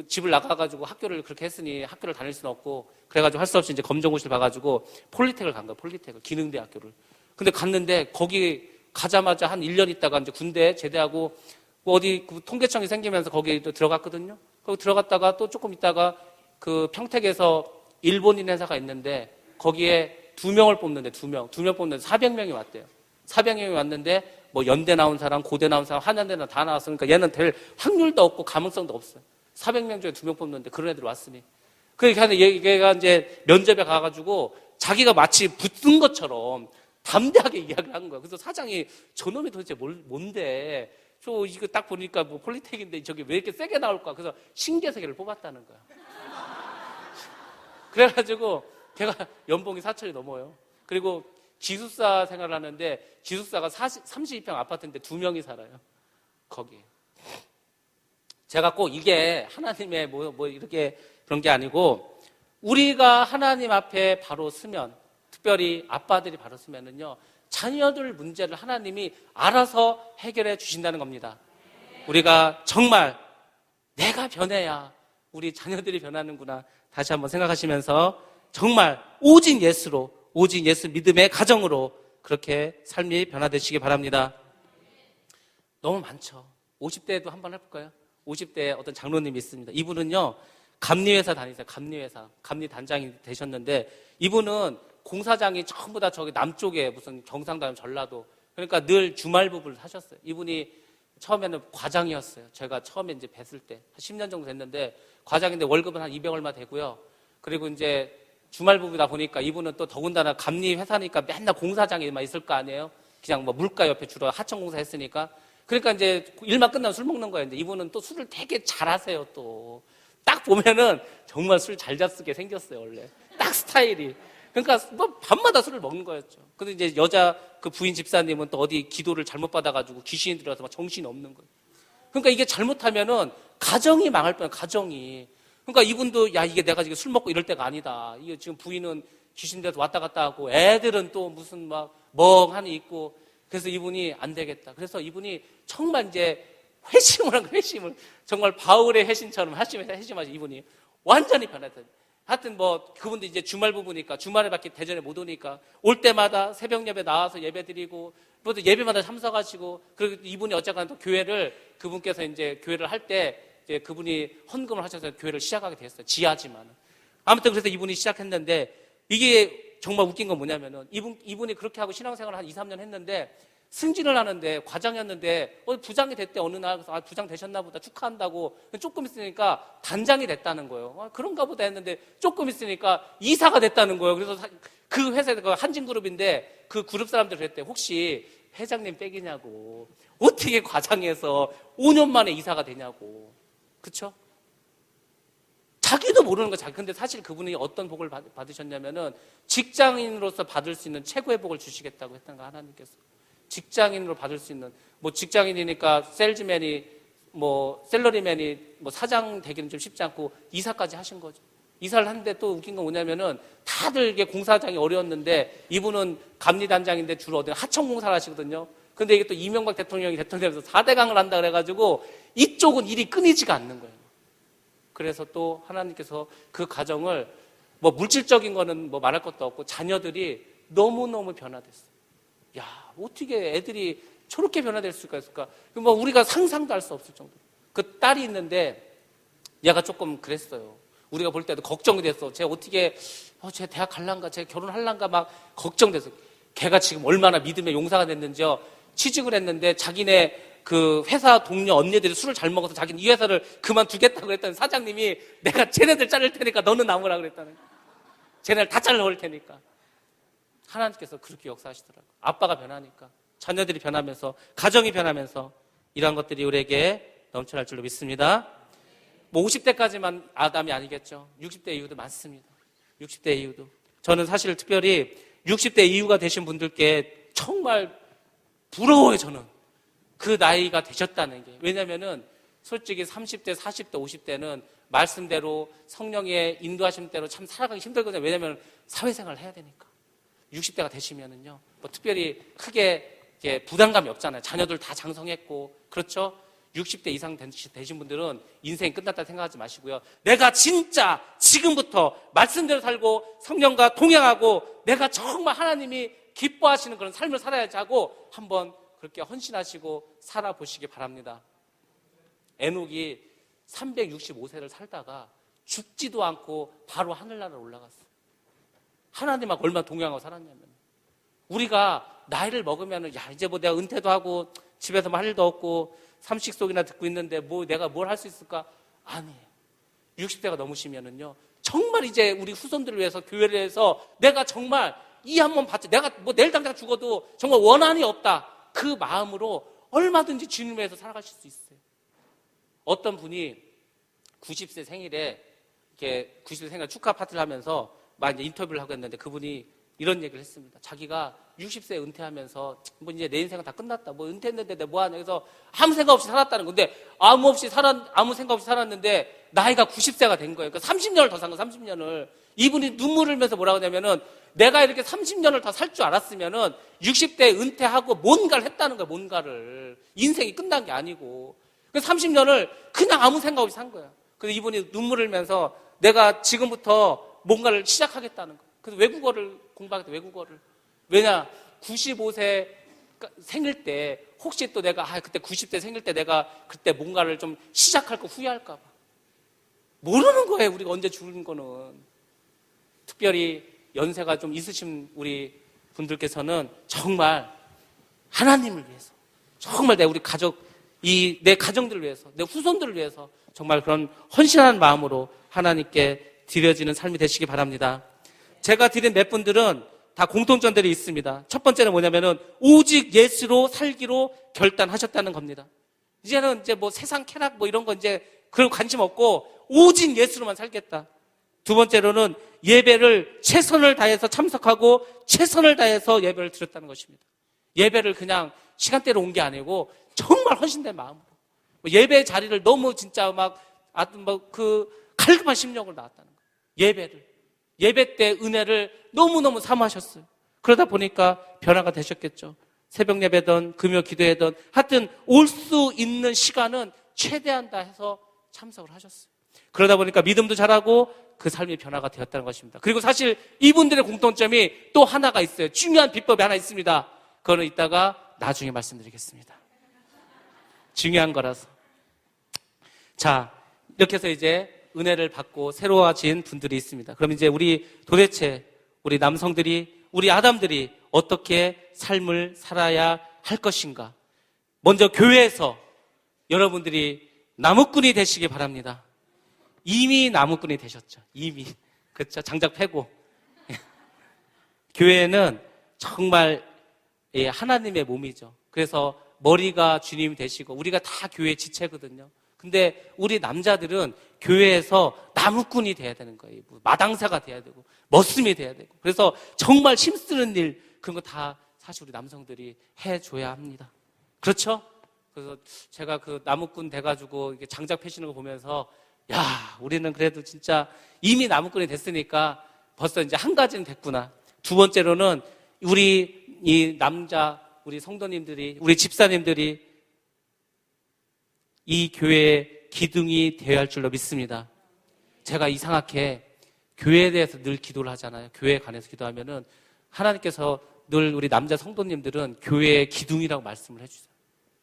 A: 집을 나가가지고 학교를 그렇게 했으니 학교를 다닐 수는 없고 그래가지고 할 수 없이 이제 검정고시를 봐가지고 폴리텍을 간 거야. 폴리텍을 기능대학교를. 근데 갔는데 거기 가자마자 한 1년 있다가 이제 군대 제대하고 뭐 어디 그 통계청이 생기면서 거기 또 들어갔거든요. 거기 들어갔다가 또 조금 있다가 그 평택에서 일본인 회사가 있는데 거기에 2명을 뽑는데 2명 뽑는데 400명이 왔대요. 400명이 왔는데 뭐 연대 나온 사람, 고대 나온 사람, 한양대 다 나왔으니까 얘는 될 확률도 없고 가능성도 없어요. 400명 중에 2명 뽑는데 그런 애들이 왔으니. 그러니까 얘가 이제 면접에 가가지고 자기가 마치 붙은 것처럼 담대하게 이야기를 한 거야. 그래서 사장이 저놈이 도대체 뭔데? 저 이거 딱 보니까 뭐 폴리텍인데 저게 왜 이렇게 세게 나올까? 그래서 신기해서 걔를 뽑았다는 거야. 그래가지고 걔가 연봉이 4천이 넘어요. 그리고 기숙사 생활을 하는데 기숙사가 32평 아파트인데 2명이 살아요. 거기. 제가 꼭 이게 하나님의 뭐 이렇게 그런 게 아니고 우리가 하나님 앞에 바로 서면 특별히 아빠들이 바로 서면은요 자녀들 문제를 하나님이 알아서 해결해 주신다는 겁니다. 우리가 정말 내가 변해야 우리 자녀들이 변하는구나 다시 한번 생각하시면서 정말 오직 예수로 오직 예수 믿음의 가정으로 그렇게 삶이 변화되시기 바랍니다. 너무 많죠. 50대에도 한번 해볼까요? 50대에 어떤 장로님이 있습니다. 이분은요 감리회사 다니세요. 감리회사 감리단장이 되셨는데 이분은 공사장이 전부 다 저기 남쪽에 무슨 경상도 전라도 그러니까 늘 주말부부를 하셨어요. 이분이 처음에는 과장이었어요. 제가 처음에 이제 뵀을 때 한 10년 정도 됐는데 과장인데 월급은 한 200 얼마 되고요. 그리고 이제 주말부부다 보니까 이분은 또 더군다나 감리회사니까 맨날 공사장에만 있을 거 아니에요. 그냥 뭐 물가 옆에 주로 하청공사 했으니까. 그러니까 이제 일만 끝나면 술 먹는 거예요. 근데 이분은 또 술을 되게 잘하세요. 또 딱 보면은 정말 술 잘 잡수게 생겼어요. 원래 딱 스타일이. 그러니까 뭐 밤마다 술을 먹는 거였죠. 근데 이제 여자 그 부인 집사님은 또 어디 기도를 잘못 받아가지고 귀신이 들어서 막 정신이 없는 거예요. 그러니까 이게 잘못하면은 가정이 망할 뻔해요. 가정이. 그러니까 이분도 야 이게 내가 지금 술 먹고 이럴 때가 아니다. 이게 지금 부인은 귀신 돼서 왔다 갔다 하고 애들은 또 무슨 막 멍하니 있고 그래서 이분이 안 되겠다. 그래서 이분이 정말 이제 회심을 한 회심을 정말 바울의 회심처럼 회심하시 이분이 완전히 변했다. 하여튼 뭐 그분도 이제 주말 부부니까 주말에밖에 대전에 못 오니까 올 때마다 새벽 예배 나와서 예배 드리고 또 예배마다 참석하시고 그리고 이분이 어쨌거나 또 교회를 그분께서 이제 교회를 할 때 이제 그분이 헌금을 하셔서 교회를 시작하게 됐어요. 지하지만 아무튼 그래서 이분이 시작했는데 이게 정말 웃긴 건 뭐냐면은 이분이 그렇게 하고 신앙생활을 한 2, 3년 했는데 승진을 하는데 과장이었는데 부장이 됐대 어느 날 그래서 부장 되셨나 보다 축하한다고 조금 있으니까 단장이 됐다는 거예요. 그런가 보다 했는데 조금 있으니까 이사가 됐다는 거예요. 그래서 그 회사가 한진그룹인데 그 그룹 사람들 그랬대. 혹시 회장님 빽이냐고 어떻게 과장에서 5년 만에 이사가 되냐고. 그쵸? 자기도 모르는 거 자기. 근데 사실 그분이 어떤 복을 받으셨냐면은 직장인으로서 받을 수 있는 최고의 복을 주시겠다고 했던 거 하나님께서. 직장인으로 받을 수 있는 뭐 직장인이니까 셀즈맨이 뭐 셀러리맨이 뭐 사장 되기는 좀 쉽지 않고 이사까지 하신 거죠. 이사를 하는데 또 웃긴 건 뭐냐면은 다들 이게 공사장이 어려웠는데 이분은 감리단장인데 주로 어디 하청공사를 하시거든요. 근데 이게 또 이명박 대통령이 대통령에서 4대강을 한다 그래가지고 이쪽은 일이 끊이지가 않는 거예요. 그래서 또 하나님께서 그 가정을 뭐 물질적인 거는 뭐 말할 것도 없고 자녀들이 너무너무 변화됐어요. 야, 어떻게 애들이 저렇게 변화될 수가 있을까? 뭐 우리가 상상도 할 수 없을 정도. 그 딸이 있는데 얘가 조금 그랬어요. 우리가 볼 때도 걱정이 됐어. 쟤 어떻게 쟤 대학 갈란가, 쟤 결혼할란가 막 걱정됐어. 걔가 지금 얼마나 믿음의 용사가 됐는지요. 취직을 했는데 자기네 그 회사 동료 언니들이 술을 잘 먹어서 자기는 이 회사를 그만두겠다고 그랬더니 사장님이 내가 쟤네들 자를 테니까 너는 남으라 그랬다는 거야. 쟤네들 다 잘라올 테니까. 하나님께서 그렇게 역사하시더라고요. 아빠가 변하니까 자녀들이 변하면서 가정이 변하면서 이러한 것들이 우리에게 넘쳐날 줄로 믿습니다. 뭐 50대까지만 아담이 아니겠죠. 60대 이후도 많습니다. 60대 이후도. 저는 사실 특별히 60대 이후가 되신 분들께 정말 부러워요. 저는 그 나이가 되셨다는 게. 왜냐면은 솔직히 30대, 40대, 50대는 말씀대로 성령의 인도하심대로 참 살아가기 힘들거든요. 왜냐면 사회생활을 해야 되니까. 60대가 되시면은요, 뭐 특별히 크게 부담감이 없잖아요. 자녀들 다 장성했고, 그렇죠? 60대 이상 되신 분들은 인생이 끝났다 생각하지 마시고요. 내가 진짜 지금부터 말씀대로 살고 성령과 동행하고 내가 정말 하나님이 기뻐하시는 그런 삶을 살아야지 하고 한번 그렇게 헌신하시고 살아보시기 바랍니다. 에녹이 365세를 살다가 죽지도 않고 바로 하늘나라로 올라갔어요. 하나님하고 얼마나 동행하고 살았냐면 우리가 나이를 먹으면 야 이제 뭐 내가 은퇴도 하고 집에서 뭐 할 일도 없고 삼식속이나 듣고 있는데 뭐 내가 뭘 할 수 있을까? 아니에요. 60대가 넘으시면은요 정말 이제 우리 후손들을 위해서 교회를 해서 내가 정말 이 한 번 받지 내가 뭐 내일 당장 죽어도 정말 원한이 없다 그 마음으로 얼마든지 주님을 위해서 살아가실 수 있어요. 어떤 분이 90세 생일에 이렇게 90세 생일 축하 파티를 하면서 막 이제 인터뷰를 하고 했는데 그분이 이런 얘기를 했습니다. 자기가 60세에 은퇴하면서 뭐 이제 내 인생은 다 끝났다. 뭐 은퇴했는데 내가 뭐 하냐. 그래서 아무 생각 없이 살았다는 건데 아무 생각 없이 살았는데 나이가 90세가 된 거예요. 그러니까 30년을 더 산 거예요. 30년을. 이분이 눈물을 흘면서 뭐라고 하냐면은 내가 이렇게 30년을 더 살 줄 알았으면은 60대에 은퇴하고 뭔가를 했다는 거예요. 뭔가를. 인생이 끝난 게 아니고. 그래서 30년을 그냥 아무 생각 없이 산 거예요. 그래서 이분이 눈물을 흘면서 내가 지금부터 뭔가를 시작하겠다는 거예요. 그래서 외국어를 공부하겠다. 외국어를. 왜냐 95세 생일 때 혹시 또 내가 그때 90대 생일 때 내가 그때 뭔가를 좀 시작할 거 후회할까 봐. 모르는 거예요. 우리가 언제 죽는 거는. 특별히 연세가 좀 있으신 우리 분들께서는 정말 하나님을 위해서 정말 우리 가족 내 가정들을 위해서 내 후손들을 위해서 정말 그런 헌신한 마음으로 하나님께 드려지는 삶이 되시기 바랍니다. 제가 드린 몇 분들은 다 공통점들이 있습니다. 첫 번째는 뭐냐면은 오직 예수로 살기로 결단하셨다는 겁니다. 이제는 이제 뭐 세상 쾌락 뭐 이런 거 이제 그런 관심 없고 오직 예수로만 살겠다. 두 번째로는 예배를 최선을 다해서 참석하고 최선을 다해서 예배를 드렸다는 것입니다. 예배를 그냥 시간대로 온 게 아니고 정말 헌신된 마음으로 예배 자리를 너무 진짜 갈급한 심령으로 나왔다는 거예요. 예배 때 은혜를 너무너무 사모하셨어요. 그러다 보니까 변화가 되셨겠죠. 새벽 예배든 금요 기도회든 하여튼 올 수 있는 시간은 최대한 다 해서 참석을 하셨어요. 그러다 보니까 믿음도 잘하고 그 삶의 변화가 되었다는 것입니다. 그리고 사실 이분들의 공통점이 또 하나가 있어요. 중요한 비법이 하나 있습니다. 그거는 이따가 나중에 말씀드리겠습니다. 중요한 거라서. 자, 이렇게 해서 이제 은혜를 받고 새로워진 분들이 있습니다. 그럼 이제 도대체 우리 남성들이, 우리 아담들이 어떻게 삶을 살아야 할 것인가? 먼저 교회에서 여러분들이 나무꾼이 되시기 바랍니다. 이미 나무꾼이 되셨죠. 이미. 그렇죠. 장작 패고. 교회는 정말 하나님의 몸이죠. 그래서 머리가 주님 되시고 우리가 다 교회 지체거든요. 근데 우리 남자들은 교회에서 나무꾼이 돼야 되는 거예요. 마당사가 돼야 되고 머슴이 돼야 되고. 그래서 정말 힘쓰는 일 그런 거 다 사실 우리 남성들이 해줘야 합니다. 그렇죠? 그래서 제가 그 나무꾼 돼가지고 이렇게 장작 패시는 거 보면서 야, 우리는 그래도 진짜 이미 나무꾼이 됐으니까 벌써 이제 한 가지는 됐구나. 두 번째로는 우리 성도님들이, 우리 집사님들이 이 교회의 기둥이 되어야 할 줄로 믿습니다. 제가 이상하게 교회에 대해서 늘 기도를 하잖아요. 교회에 관해서 기도하면은 하나님께서 늘 우리 남자 성도님들은 교회의 기둥이라고 말씀을 해주세요.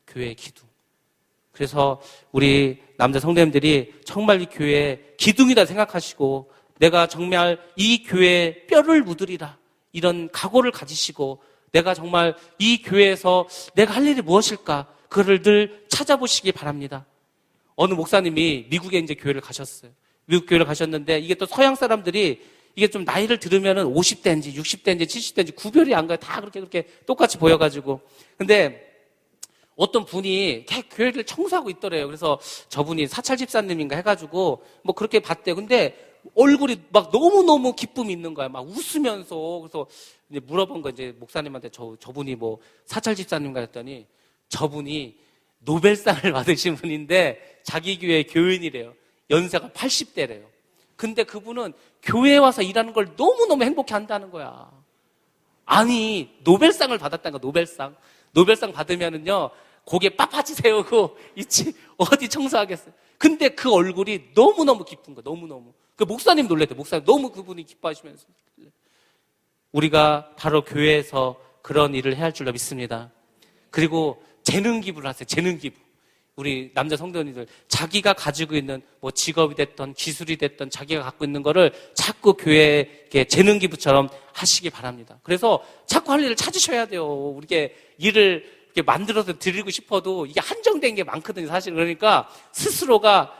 A: 교회의 기둥. 그래서 우리 남자 성도님들이 정말 이 교회의 기둥이다 생각하시고 내가 정말 이 교회에 뼈를 묻으리라 이런 각오를 가지시고 내가 정말 이 교회에서 내가 할 일이 무엇일까 그거를 늘 찾아보시기 바랍니다. 어느 목사님이 미국에 이제 교회를 가셨어요. 미국 교회를 가셨는데 이게 또 서양 사람들이 이게 좀 나이를 들으면은 50대인지 60대인지 70대인지 구별이 안 가요. 다 그렇게 똑같이 보여가지고. 근데 어떤 분이 교회를 청소하고 있더래요. 그래서 저분이 사찰 집사님인가 해가지고 뭐 그렇게 봤대요. 근데 얼굴이 막 너무너무 기쁨이 있는 거야. 막 웃으면서. 그래서 이제 물어본 거 이제 목사님한테 저분이 뭐 사찰 집사님인가 했더니 저분이 노벨상을 받으신 분인데 자기 교회 교인이래요. 연세가 80대래요. 근데 그분은 교회에 와서 일하는 걸 너무너무 행복해 한다는 거야. 아니, 노벨상을 받았다는 거야, 노벨상 받으면은요, 고개 빳빳이 세우고, 어디 청소하겠어요. 근데 그 얼굴이 너무너무 기쁜 거야, 너무너무. 그 목사님 놀랬대, 목사님. 너무 그분이 기뻐하시면서. 우리가 바로 교회에서 그런 일을 해야 할 줄로 믿습니다. 그리고 재능 기부를 하세요, 재능 기부. 우리 남자 성도님들 자기가 가지고 있는 뭐 직업이 됐던 기술이 됐던 자기가 갖고 있는 거를 자꾸 교회에 재능 기부처럼 하시기 바랍니다. 그래서 자꾸 할 일을 찾으셔야 돼요. 우리게 일을 이렇게 만들어서 드리고 싶어도 이게 한정된 게 많거든요. 사실 그러니까 스스로가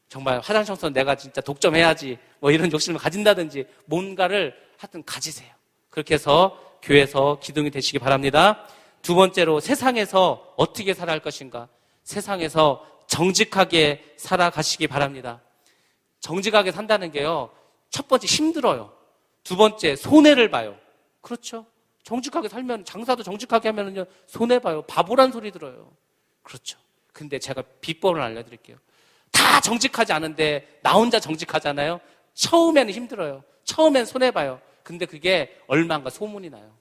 A: 정말 화장 청소는 내가 진짜 독점해야지 뭐 이런 욕심을 가진다든지 뭔가를 하여튼 가지세요. 그렇게 해서 교회에서 기둥이 되시기 바랍니다. 두 번째로 세상에서 어떻게 살아야 할 것인가? 세상에서 정직하게 살아가시기 바랍니다. 정직하게 산다는 게요, 첫 번째 힘들어요. 두 번째, 손해를 봐요. 그렇죠. 정직하게 살면, 장사도 정직하게 하면은요, 손해봐요. 바보란 소리 들어요. 그렇죠. 근데 제가 비법을 알려드릴게요. 다 정직하지 않은데, 나 혼자 정직하잖아요? 처음에는 힘들어요. 처음엔 손해봐요. 근데 그게 얼마인가 소문이 나요.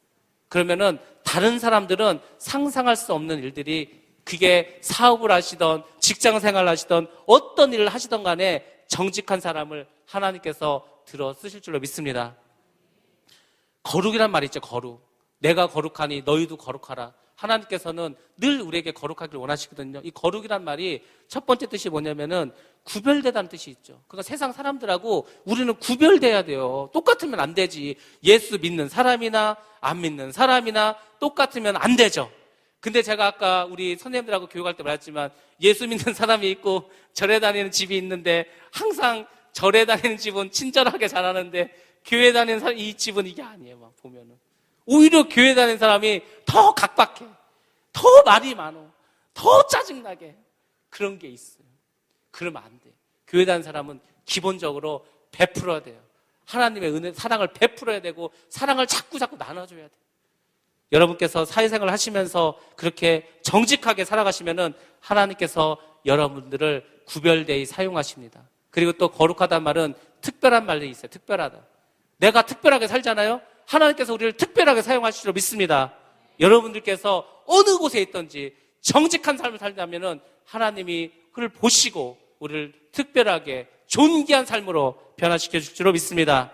A: 그러면은, 다른 사람들은 상상할 수 없는 일들이, 그게 사업을 하시던, 직장 생활을 하시던, 어떤 일을 하시던 간에 정직한 사람을 하나님께서 들어 쓰실 줄로 믿습니다. 거룩이란 말이 있죠, 거룩. 내가 거룩하니 너희도 거룩하라. 하나님께서는 늘 우리에게 거룩하기를 원하시거든요. 이 거룩이란 말이 첫 번째 뜻이 뭐냐면은 구별되다는 뜻이 있죠. 그러니까 세상 사람들하고 우리는 구별돼야 돼요. 똑같으면 안 되지. 예수 믿는 사람이나 안 믿는 사람이나 똑같으면 안 되죠. 근데 제가 아까 우리 선생님들하고 교육할 때 말했지만 예수 믿는 사람이 있고 절에 다니는 집이 있는데 항상 절에 다니는 집은 친절하게 잘하는데 교회 다니는 사람, 이 집은 이게 아니에요. 막 보면은. 오히려 교회 다니는 사람이 더 각박해. 더 말이 많어. 더 짜증나게. 그런 게 있어요. 그러면 안 돼. 교회 다니는 사람은 기본적으로 베풀어야 돼요. 하나님의 은혜, 사랑을 베풀어야 되고 사랑을 자꾸 나눠줘야 돼요. 여러분께서 사회생활을 하시면서 그렇게 정직하게 살아가시면은 하나님께서 여러분들을 구별되이 사용하십니다. 그리고 또 거룩하다는 말은 특별한 말이 있어요. 특별하다. 내가 특별하게 살잖아요. 하나님께서 우리를 특별하게 사용하실 줄 믿습니다. 여러분들께서 어느 곳에 있든지 정직한 삶을 살자면은 하나님이 그를 보시고 우리를 특별하게 존귀한 삶으로 변화시켜 줄 줄 믿습니다.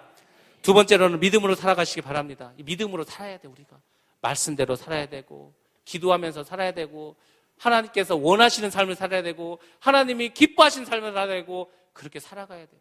A: 두 번째로는 믿음으로 살아가시기 바랍니다. 이 믿음으로 살아야 돼, 우리가. 말씀대로 살아야 되고, 기도하면서 살아야 되고, 하나님께서 원하시는 삶을 살아야 되고, 하나님이 기뻐하시는 삶을 살아야 되고, 그렇게 살아가야 돼요.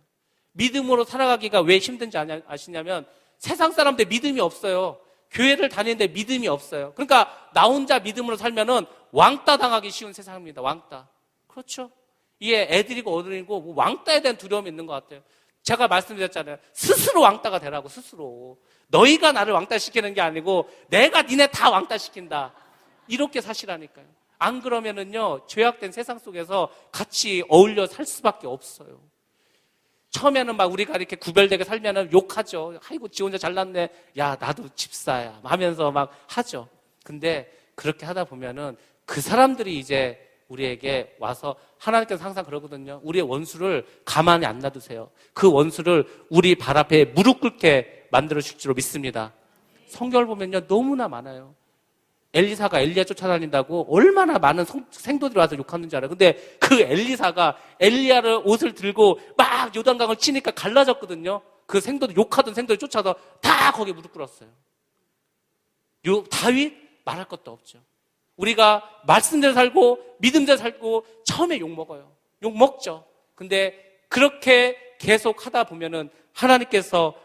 A: 믿음으로 살아가기가 왜 힘든지 아시냐면 세상 사람들 믿음이 없어요. 교회를 다니는데 믿음이 없어요. 그러니까 나 혼자 믿음으로 살면은 왕따 당하기 쉬운 세상입니다. 왕따. 그렇죠? 이게 애들이고 어른이고 뭐 왕따에 대한 두려움이 있는 것 같아요. 제가 말씀드렸잖아요. 스스로 왕따가 되라고, 스스로. 너희가 나를 왕따시키는 게 아니고 내가 니네 다 왕따시킨다. 이렇게 사시라니까요. 안 그러면은요, 죄악된 세상 속에서 같이 어울려 살 수밖에 없어요. 처음에는 막 우리가 이렇게 구별되게 살면은 욕하죠. 아이고, 지 혼자 잘났네. 야, 나도 집사야. 하면서 막 하죠. 근데 그렇게 하다 보면은 그 사람들이 이제 우리에게 와서 하나님께서 항상 그러거든요. 우리의 원수를 가만히 안 놔두세요. 그 원수를 우리 발 앞에 무릎 꿇게 만들어 주실 줄 믿습니다. 성경을 보면요, 너무나 많아요. 엘리사가 엘리야 쫓아다닌다고 얼마나 많은 생도들이 와서 욕하는 줄 알아요. 근데 그 엘리사가 엘리야를 옷을 들고 막 요단강을 치니까 갈라졌거든요. 그 생도들, 욕하던 생도들 쫓아서 다 거기에 무릎 꿇었어요. 다윗 말할 것도 없죠. 우리가 말씀대로 살고 믿음대로 살고 처음에 욕먹어요. 욕먹죠. 근데 그렇게 계속 하다 보면은 하나님께서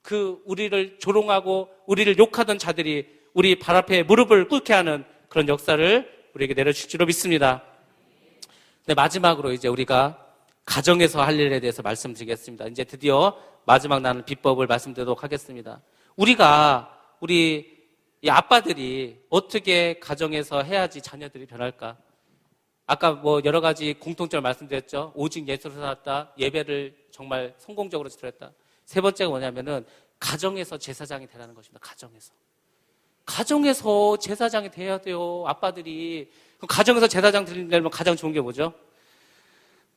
A: 그 우리를 조롱하고 우리를 욕하던 자들이 우리 발 앞에 무릎을 꿇게 하는 그런 역사를 우리에게 내려주실 줄로 믿습니다. 네, 마지막으로 이제 우리가 가정에서 할 일에 대해서 말씀드리겠습니다. 이제 드디어 마지막 나는 비법을 말씀드리도록 하겠습니다. 우리 이 아빠들이 어떻게 가정에서 해야지 자녀들이 변할까? 아까 뭐 여러 가지 공통점을 말씀드렸죠. 오직 예수로 살았다. 예배를 정말 성공적으로 드렸다. 세 번째가 뭐냐면은 가정에서 제사장이 되라는 것입니다. 가정에서 제사장이 돼야 돼요. 아빠들이. 가정에서 제사장 드리려면 가장 좋은 게 뭐죠?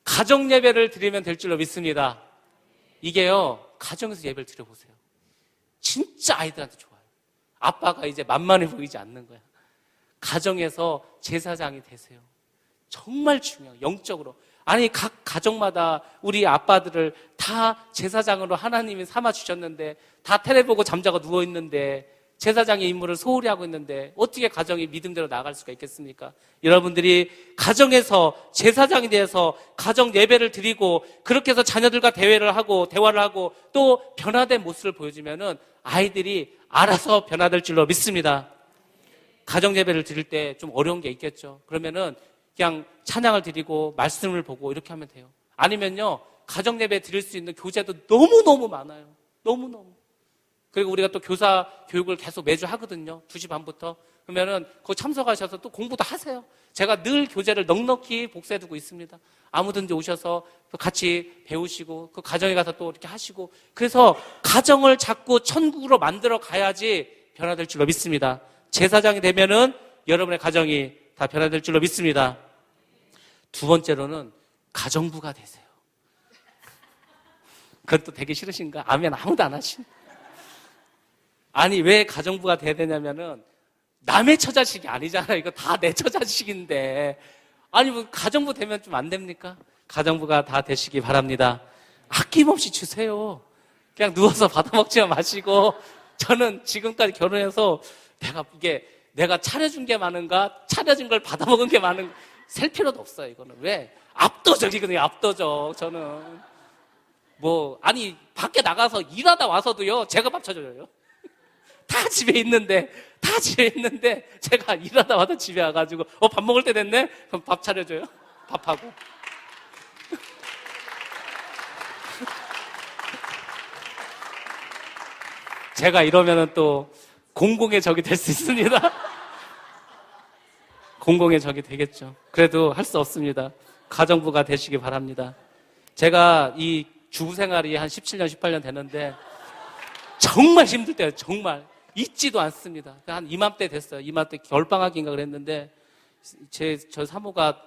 A: 가정 예배를 드리면 될 줄로 믿습니다. 이게요, 가정에서 예배를 드려보세요. 진짜 아이들한테 좋아요. 아빠가 이제 만만해 보이지 않는 거야. 가정에서 제사장이 되세요. 정말 중요해요. 영적으로. 아니, 각 가정마다 우리 아빠들을 다 제사장으로 하나님이 삼아 주셨는데, 다 텔레 보고 잠자고 누워 있는데, 제사장의 임무를 소홀히 하고 있는데 어떻게 가정이 믿음대로 나아갈 수가 있겠습니까? 여러분들이 가정에서 제사장이 되어서 가정 예배를 드리고 그렇게 해서 자녀들과 대화를 하고 또 변화된 모습을 보여주면은 아이들이 알아서 변화될 줄로 믿습니다. 가정 예배를 드릴 때 좀 어려운 게 있겠죠. 그러면은 그냥 찬양을 드리고 말씀을 보고 이렇게 하면 돼요. 아니면요, 가정 예배 드릴 수 있는 교재도 너무너무 많아요. 너무너무. 그리고 우리가 또 교사 교육을 계속 매주 하거든요. 2시 반부터. 그러면은 거기 참석하셔서 또 공부도 하세요. 제가 늘 교재를 넉넉히 복사해두고 있습니다. 아무든지 오셔서 같이 배우시고 그 가정에 가서 또 이렇게 하시고, 그래서 가정을 자꾸 천국으로 만들어 가야지 변화될 줄로 믿습니다. 제사장이 되면은 여러분의 가정이 다 변화될 줄로 믿습니다. 두 번째로는 가정부가 되세요. 그것도 되게 싫으신가? 아멘 아무도 안 하신. 아니 왜 가정부가 돼야 되냐면은 남의 처자식이 아니잖아요. 이거 다 내 처자식인데. 아니 뭐 가정부 되면 좀 안 됩니까? 가정부가 다 되시기 바랍니다. 아낌없이 주세요. 그냥 누워서 받아먹지 마시고. 저는 지금까지 결혼해서 내가 차려준 게 많은가 차려진 걸 받아먹은 게 많은가 셀 필요도 없어요. 이거는 왜? 압도적이거든요. 압도적. 저는 아니 밖에 나가서 일하다 와서도요 제가 밥 차려줘요. 다 집에 있는데 제가 일하다 와서 집에 와가지고 밥 먹을 때 됐네? 그럼 밥 차려줘요. 밥하고. 제가 이러면은 또 공공의 적이 될 수 있습니다. 공공의 적이 되겠죠. 그래도 할 수 없습니다. 가정부가 되시기 바랍니다. 제가 이 주부 생활이 한 17년, 18년 되는데 정말 힘들 때요. 정말. 잊지도 않습니다. 한 이맘때 됐어요. 이맘때 겨울방학인가 그랬는데 저 사모가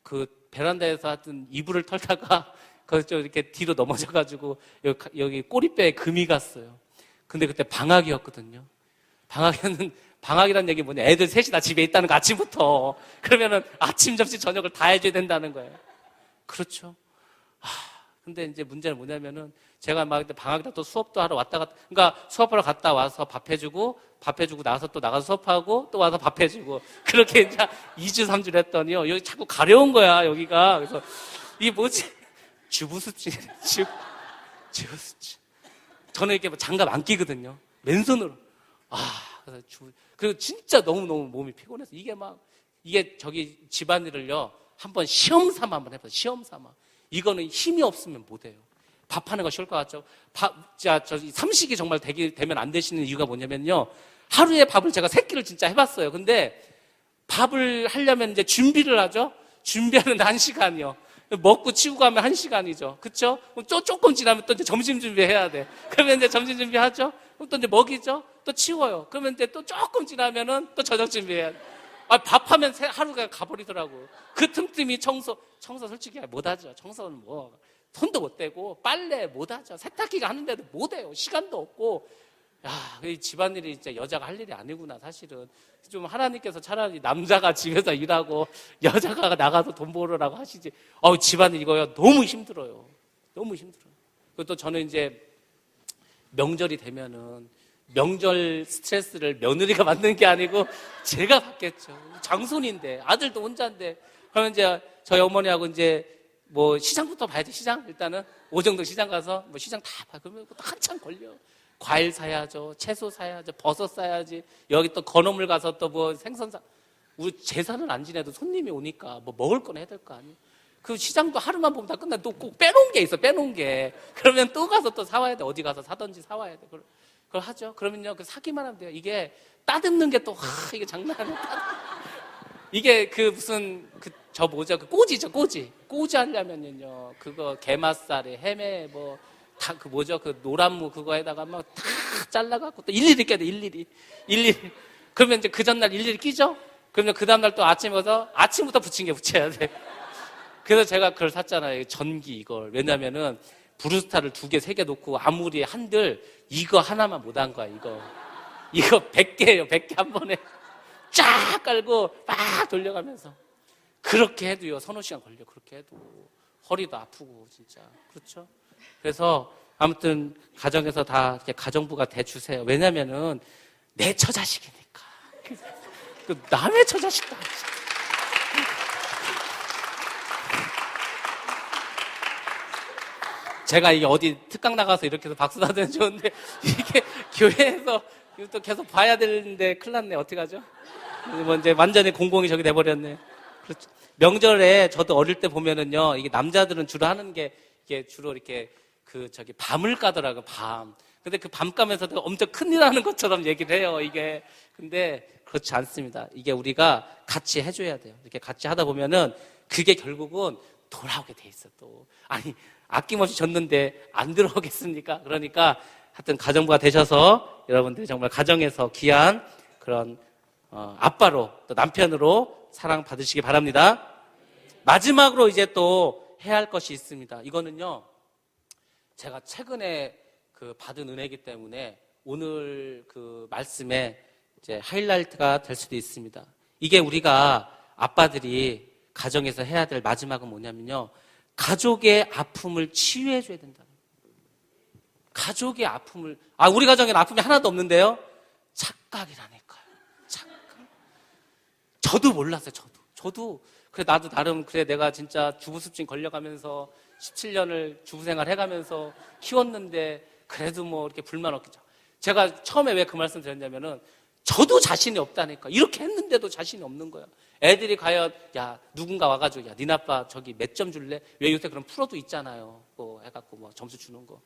A: 그 베란다에서 하여튼 이불을 털다가 거기서 이렇게 뒤로 넘어져가지고 여기 꼬리뼈에 금이 갔어요. 근데 그때 방학이었거든요. 방학이라는 얘기 뭐냐? 애들 셋이 다 집에 있다는 거 아침부터. 그러면은 아침, 점심, 저녁을 다 해줘야 된다는 거예요. 그렇죠. 근데 이제 문제는 뭐냐면은 제가 막 방학이라 또 수업도 하러 왔다 갔다, 그러니까 수업하러 갔다 와서 밥 해주고 나와서 또 나가서 수업하고 또 와서 밥 해주고 그렇게 이제 2주, 3주를 했더니요. 여기 자꾸 가려운 거야, 여기가. 그래서 이게 뭐지? 주부수치. 주부수치. 저는 이렇게 장갑 안 끼거든요. 맨손으로. 그래서 그리고 진짜 너무너무 몸이 피곤해서 이게 저기 집안일을요. 한번 시험 삼아 한번 해봐요. 시험 삼아. 이거는 힘이 없으면 못해요. 밥하는 거 쉬울 것 같죠? 삼식이 정말 되면 안 되시는 이유가 뭐냐면요. 하루에 밥을 제가 3끼를 진짜 해봤어요. 근데 밥을 하려면 이제 준비를 하죠? 준비하는 1시간이요. 먹고 치우고 하면 1시간이죠. 그쵸? 또 조금 지나면 또 이제 점심 준비해야 돼. 그러면 이제 점심 준비하죠? 그럼 또 이제 먹이죠? 또 치워요. 그러면 이제 또 조금 지나면은 또 저녁 준비해야 돼. 밥하면 하루가 가버리더라고. 그 틈틈이 청소 솔직히 못하죠. 청소는 손도 못 대고, 빨래 못하죠. 세탁기가 하는데도 못해요. 시간도 없고. 이 집안일이 진짜 여자가 할 일이 아니구나, 사실은. 좀 하나님께서 차라리 남자가 집에서 일하고, 여자가 나가서 돈 벌으라고 하시지. 집안일 이거요. 너무 힘들어요. 너무 힘들어요. 그리고 또 저는 이제 명절이 되면은, 명절 스트레스를 며느리가 받는 게 아니고 제가 받겠죠. 장손인데, 아들도 혼자인데. 그러면 이제 저희 어머니하고 이제 시장부터 봐야지. 시장 일단은 오정도 시장 가서 시장 다 봐. 그러면 또 한참 걸려. 과일 사야죠, 채소 사야죠, 버섯 사야지. 여기 또 건어물 가서 또 생선 우리 제사는 안 지내도 손님이 오니까 먹을 건 해야 될 거 아니에요. 그 시장도 하루만 보면 다 끝나. 또 꼭 빼놓은 게 있어. 빼놓은 게. 그러면 또 가서 또 사와야 돼. 어디 가서 사든지 사와야 돼. 그걸 하죠. 그러면요, 사기만 하면 돼요. 이게 따듬는 게 또 이게 장난 아니에요. 이게 꼬지죠, 꼬지. 꼬지 하려면요, 그거 게맛살에 해매 그 노란무 그거에다가 다 잘라갖고 또 일일이 껴야 돼, 일일이. 그러면 이제 그 전날 일일이 끼죠? 그러면 그 다음날 또 아침에 가서 아침부터 붙여야 돼. 그래서 제가 그걸 샀잖아요. 전기 이걸. 왜냐면은 브루스타를 2개, 3개 놓고 아무리 한들 이거 하나만 못한 거야, 이거 100개예요, 100개 한 번에. 쫙 깔고 막 돌려가면서. 그렇게 해도요, 서너 시간 걸려. 그렇게 해도 허리도 아프고 진짜. 그렇죠? 그래서 아무튼 가정에서 다 이렇게 가정부가 돼주세요. 왜냐면은 내 처자식이니까. 남의 처자식도 아니지. 제가 이게 어디 특강 나가서 이렇게 해서 박수 받으면 좋은데 이게 교회에서 또 계속 봐야 되는데 큰일 났네. 어떡하죠? 이제 완전히 공공이 저기 돼버렸네. 그렇죠. 명절에 저도 어릴 때 보면은요, 이게 남자들은 주로 하는 게 이게 주로 이렇게 밤을 까더라고요. 밤. 근데 그 밤감에서도 엄청 큰일 나는 것처럼 얘기를 해요, 이게. 근데 그렇지 않습니다. 이게 우리가 같이 해줘야 돼요. 이렇게 같이 하다 보면은 그게 결국은 돌아오게 돼 있어, 또. 아니, 아낌없이 줬는데 안 들어오겠습니까? 그러니까 하여튼 가정부가 되셔서 여러분들이 정말 가정에서 귀한 그런 아빠로 또 남편으로 사랑받으시기 바랍니다. 마지막으로 이제 또 해야 할 것이 있습니다. 이거는요, 제가 최근에 받은 은혜이기 때문에 오늘 그 말씀에 이제 하이라이트가 될 수도 있습니다. 이게 우리가 아빠들이 가정에서 해야 될 마지막은 뭐냐면요, 가족의 아픔을 치유해 줘야 된다. 가족의 아픔을, 우리 가정에는 아픔이 하나도 없는데요, 착각이라니까요. 착각. 저도 몰랐어요. 저도 그래, 나도 나름 그래, 내가 진짜 주부습진 걸려가면서 17년을 주부생활 해가면서 키웠는데 그래도 뭐 이렇게 불만 없겠죠. 제가 처음에 왜 그 말씀 드렸냐면은 저도 자신이 없다니까. 이렇게 했는데도 자신이 없는 거야. 애들이 과연, 야, 누군가 와가지고, 야, 니네 아빠 저기 몇 점 줄래? 왜 요새 그런 프로도 있잖아요. 뭐 해갖고 뭐 점수 주는 거.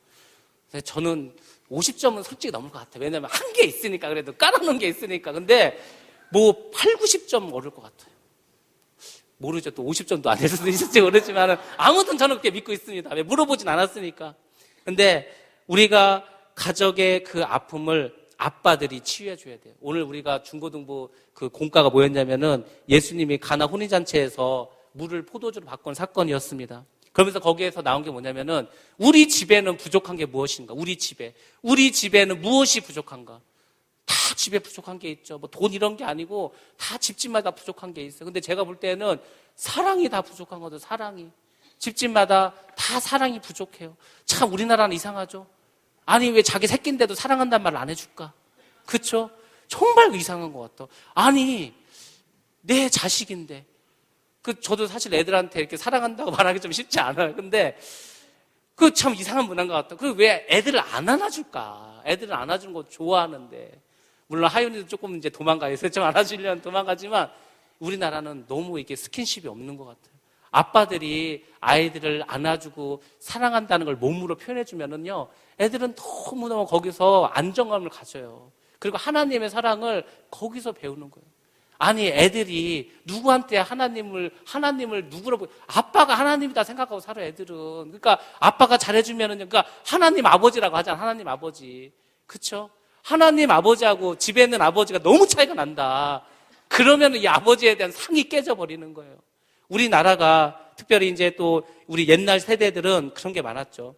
A: 근데 저는 50점은 솔직히 넘을 것 같아요. 왜냐면 한 게 있으니까, 그래도 깔아놓은 게 있으니까. 근데 뭐 8, 90점 오를 것 같아요. 모르죠. 또 50점도 안 될 수도 있을지 모르지만 아무튼 저는 그렇게 믿고 있습니다. 왜 물어보진 않았으니까. 근데 우리가 가족의 그 아픔을 아빠들이 치유해 줘야 돼요. 오늘 우리가 중고등부 그 공과가 뭐였냐면은 예수님이 가나 혼인잔치에서 물을 포도주로 바꾼 사건이었습니다. 그러면서 거기에서 나온 게 뭐냐면은 우리 집에는 부족한 게 무엇인가? 우리 집에는 무엇이 부족한가? 다 집에 부족한 게 있죠. 뭐 돈 이런 게 아니고 다 집집마다 부족한 게 있어요. 근데 제가 볼 때는 사랑이 다 부족한 거죠. 사랑이. 집집마다 다 사랑이 부족해요. 참 우리나라는 이상하죠. 아니 왜 자기 새끼인데도 사랑한다는 말을 안 해줄까? 그쵸? 정말 이상한 것 같아. 아니 내 자식인데 저도 사실 애들한테 이렇게 사랑한다고 말하기 좀 쉽지 않아요. 근데 그 참 이상한 문화인 것 같아. 왜 애들을 안 안아줄까? 애들을 안아주는 거 좋아하는데. 물론 하윤이도 조금 이제 도망가요. 좀 안아주려면 도망가지만 우리나라는 너무 이게 스킨십이 없는 것 같아요. 아빠들이 아이들을 안아주고 사랑한다는 걸 몸으로 표현해주면은요, 애들은 너무너무 거기서 안정감을 가져요. 그리고 하나님의 사랑을 거기서 배우는 거예요. 아니, 애들이 누구한테 하나님을 누구로 아빠가 하나님이다 생각하고 살아, 애들은. 그러니까 아빠가 잘해주면은, 그러니까 하나님 아버지라고 하잖아, 하나님 아버지. 그쵸? 하나님 아버지하고 집에 있는 아버지가 너무 차이가 난다. 그러면 이 아버지에 대한 상이 깨져버리는 거예요. 우리나라가 특별히 이제 또 우리 옛날 세대들은 그런 게 많았죠.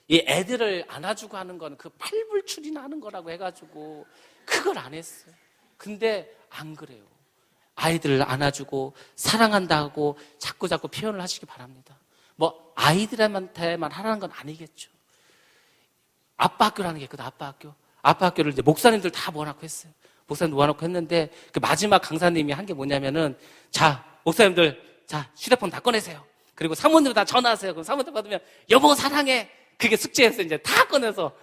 A: 이 애들을 안아주고 하는 건 그 팔불출이나 하는 거라고 해가지고 그걸 안 했어요. 근데 안 그래요. 아이들을 안아주고 사랑한다고 자꾸 표현을 하시기 바랍니다. 뭐 아이들한테만 하라는 건 아니겠죠. 아빠 학교라는 게 있거든. 아빠 학교를 이제 목사님들 다 모아놓고 했어요. 목사님 모아놓고 했는데 그 마지막 강사님이 한 게 뭐냐면은, 자 목사님들, 자 휴대폰 다 꺼내세요. 그리고 사모님들 다 전화하세요. 그럼 사모님 받으면 여보 사랑해. 그게 숙제였어요. 이제 다 꺼내서.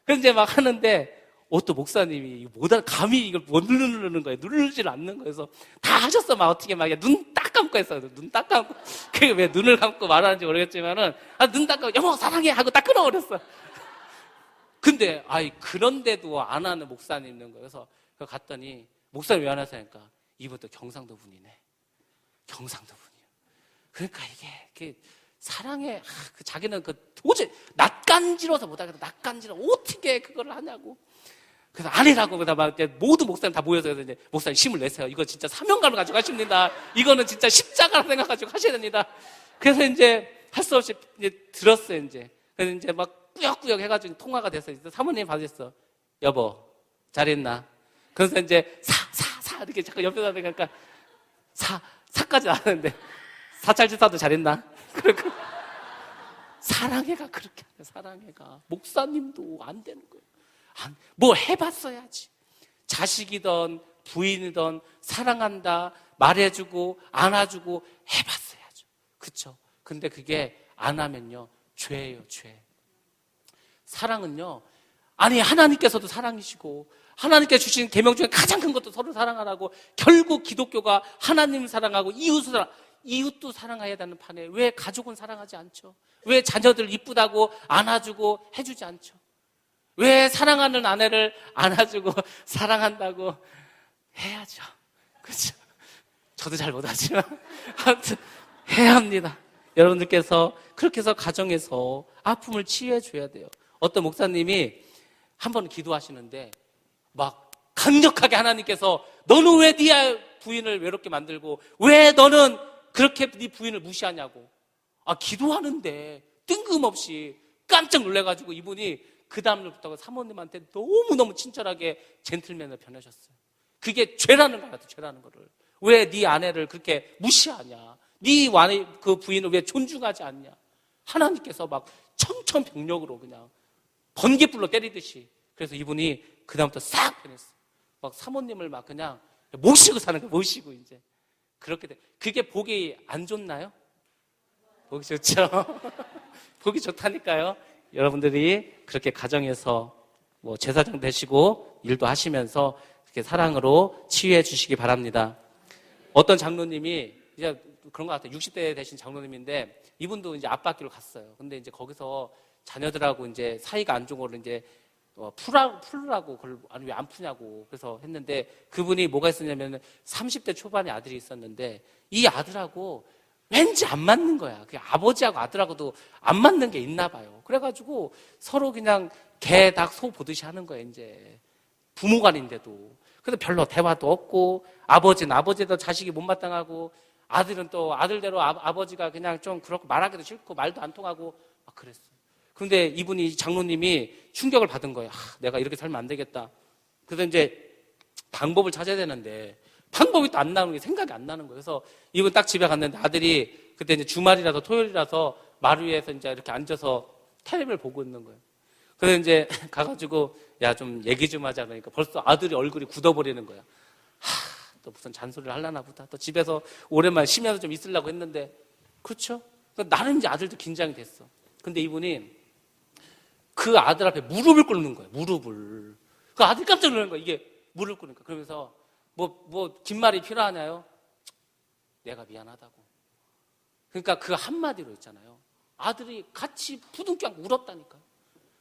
A: 그래서 이제 막 하는데 어떤 목사님이 감히 이걸 못 누르는 거예요. 누르질 않는 거예요. 그래서 다 하셨어. 막 어떻게 막 눈 딱 감고 했어요. 눈 딱 감고. 그게 왜 눈을 감고 말하는지 모르겠지만은 눈 딱 감고 여보 사랑해 하고 딱 끊어버렸어. 근데 그런데도 안 하는 목사님 있는 거예요. 그래서 갔더니 목사님 왜 안 하세요니까 이분도 경상도 분이네. 경상도 분이요. 그러니까 이게 사랑에 자기는 도저히 낯간지러워서 못하겠다. 낯간지러워 어떻게 그걸 하냐고. 그래서 아니라고. 그러다 막 모든 목사님 다 모여서 이제 목사님 힘을 내세요. 이거 진짜 사명감을 가지고 하십니다. 이거는 진짜 십자가라 생각가지고 하셔야 됩니다. 그래서 이제 할 수 없이 이제 들었어요. 그래서 이제 막 꾸역꾸역 해가지고 통화가 돼서 이제 사모님 받으셨어. 여보 잘했나? 그래서 이제 사 이렇게 잠깐 옆에서 하니까 사까지 나왔는데 사찰지사도 잘했나? 그러니까 사랑해가 그렇게 하네. 사랑해가 목사님도 안 되는 거예요. 뭐 해봤어야지. 자식이든 부인이든 사랑한다 말해주고 안아주고 해봤어야죠. 그쵸? 근데 그게 안 하면요 죄예요. 죄. 사랑은요, 아니 하나님께서도 사랑이시고 하나님께 주신 계명 중에 가장 큰 것도 서로 사랑하라고. 결국 기독교가 하나님 사랑하고 이웃도 사랑해야 되는 판에 왜 가족은 사랑하지 않죠? 왜 자녀들 이쁘다고 안아주고 해주지 않죠? 왜 사랑하는 아내를 안아주고 사랑한다고 해야죠. 그렇죠? 저도 잘 못하지만 아무튼 해야 합니다. 여러분들께서 그렇게 해서 가정에서 아픔을 치유해 줘야 돼요. 어떤 목사님이 한 번 기도하시는데 막 강력하게 하나님께서 너는 왜 네 부인을 외롭게 만들고 왜 너는 그렇게 네 부인을 무시하냐고. 기도하는데 뜬금없이 깜짝 놀래가지고 이분이 그 다음날부터 사모님한테 너무너무 친절하게 젠틀맨으로 변하셨어요. 그게 죄라는 거 같아요. 죄라는 거를. 왜 네 아내를 그렇게 무시하냐. 네 그 부인을 왜 존중하지 않냐. 하나님께서 막 청천벽력으로 그냥 번개불로 때리듯이. 그래서 이분이 그 다음부터 싹 변했어요. 막 사모님을 막 그냥 모시고 사는 거예요. 모시고 이제. 그렇게 돼. 그게 보기 안 좋나요? 보기 좋죠? 보기 좋다니까요. 여러분들이 그렇게 가정에서 뭐 제사장 되시고 일도 하시면서 이렇게 사랑으로 치유해 주시기 바랍니다. 어떤 장로님이 이제 그런 것 같아요. 60대 되신 장로님인데 이분도 이제 아빠기로 갔어요. 근데 이제 거기서 자녀들하고 이제 사이가 안 좋은 거를 이제 풀으라고 그걸 아니 왜 안 푸냐고 그래서 했는데 그분이 뭐가 있었냐면 30대 초반에 아들이 있었는데 이 아들하고 왠지 안 맞는 거야. 그 아버지하고 아들하고도 안 맞는 게 있나 봐요. 그래가지고 서로 그냥 개, 닭, 소 보듯이 하는 거예요. 이제 부모간인데도. 그래서 별로 대화도 없고 아버지는 아버지도 자식이 못마땅하고 아들은 또 아들대로 아버지가 그냥 좀 그렇고 말하기도 싫고 말도 안 통하고 막 그랬어요. 그런데 이분이 장로님이 충격을 받은 거예요. 내가 이렇게 살면 안 되겠다. 그래서 이제 방법을 찾아야 되는데 방법이 또 안 나오는 게 생각이 안 나는 거예요. 그래서 이분 딱 집에 갔는데 아들이 그때 이제 주말이라서 토요일이라서 마루 위에서 이제 이렇게 앉아서 텔레비를 보고 있는 거예요. 그래서 이제 가가지고 야 좀 얘기 좀 하자 그러니까 벌써 아들이 얼굴이 굳어버리는 거야. 또 무슨 잔소리를 하려나 보다. 또 집에서 오랜만에 쉬면서 좀 있으려고 했는데 그렇죠? 그러니까 나름 이제 아들도 긴장이 됐어. 근데 이분이 그 아들 앞에 무릎을 꿇는 거예요. 무릎을. 그 아들이 깜짝 놀란 거예요. 이게 무릎을 꿇으니까. 그러면서 긴 말이 필요하냐요? 내가 미안하다고. 그러니까 그 한마디로 있잖아요. 아들이 같이 부둥켜 울었다니까요.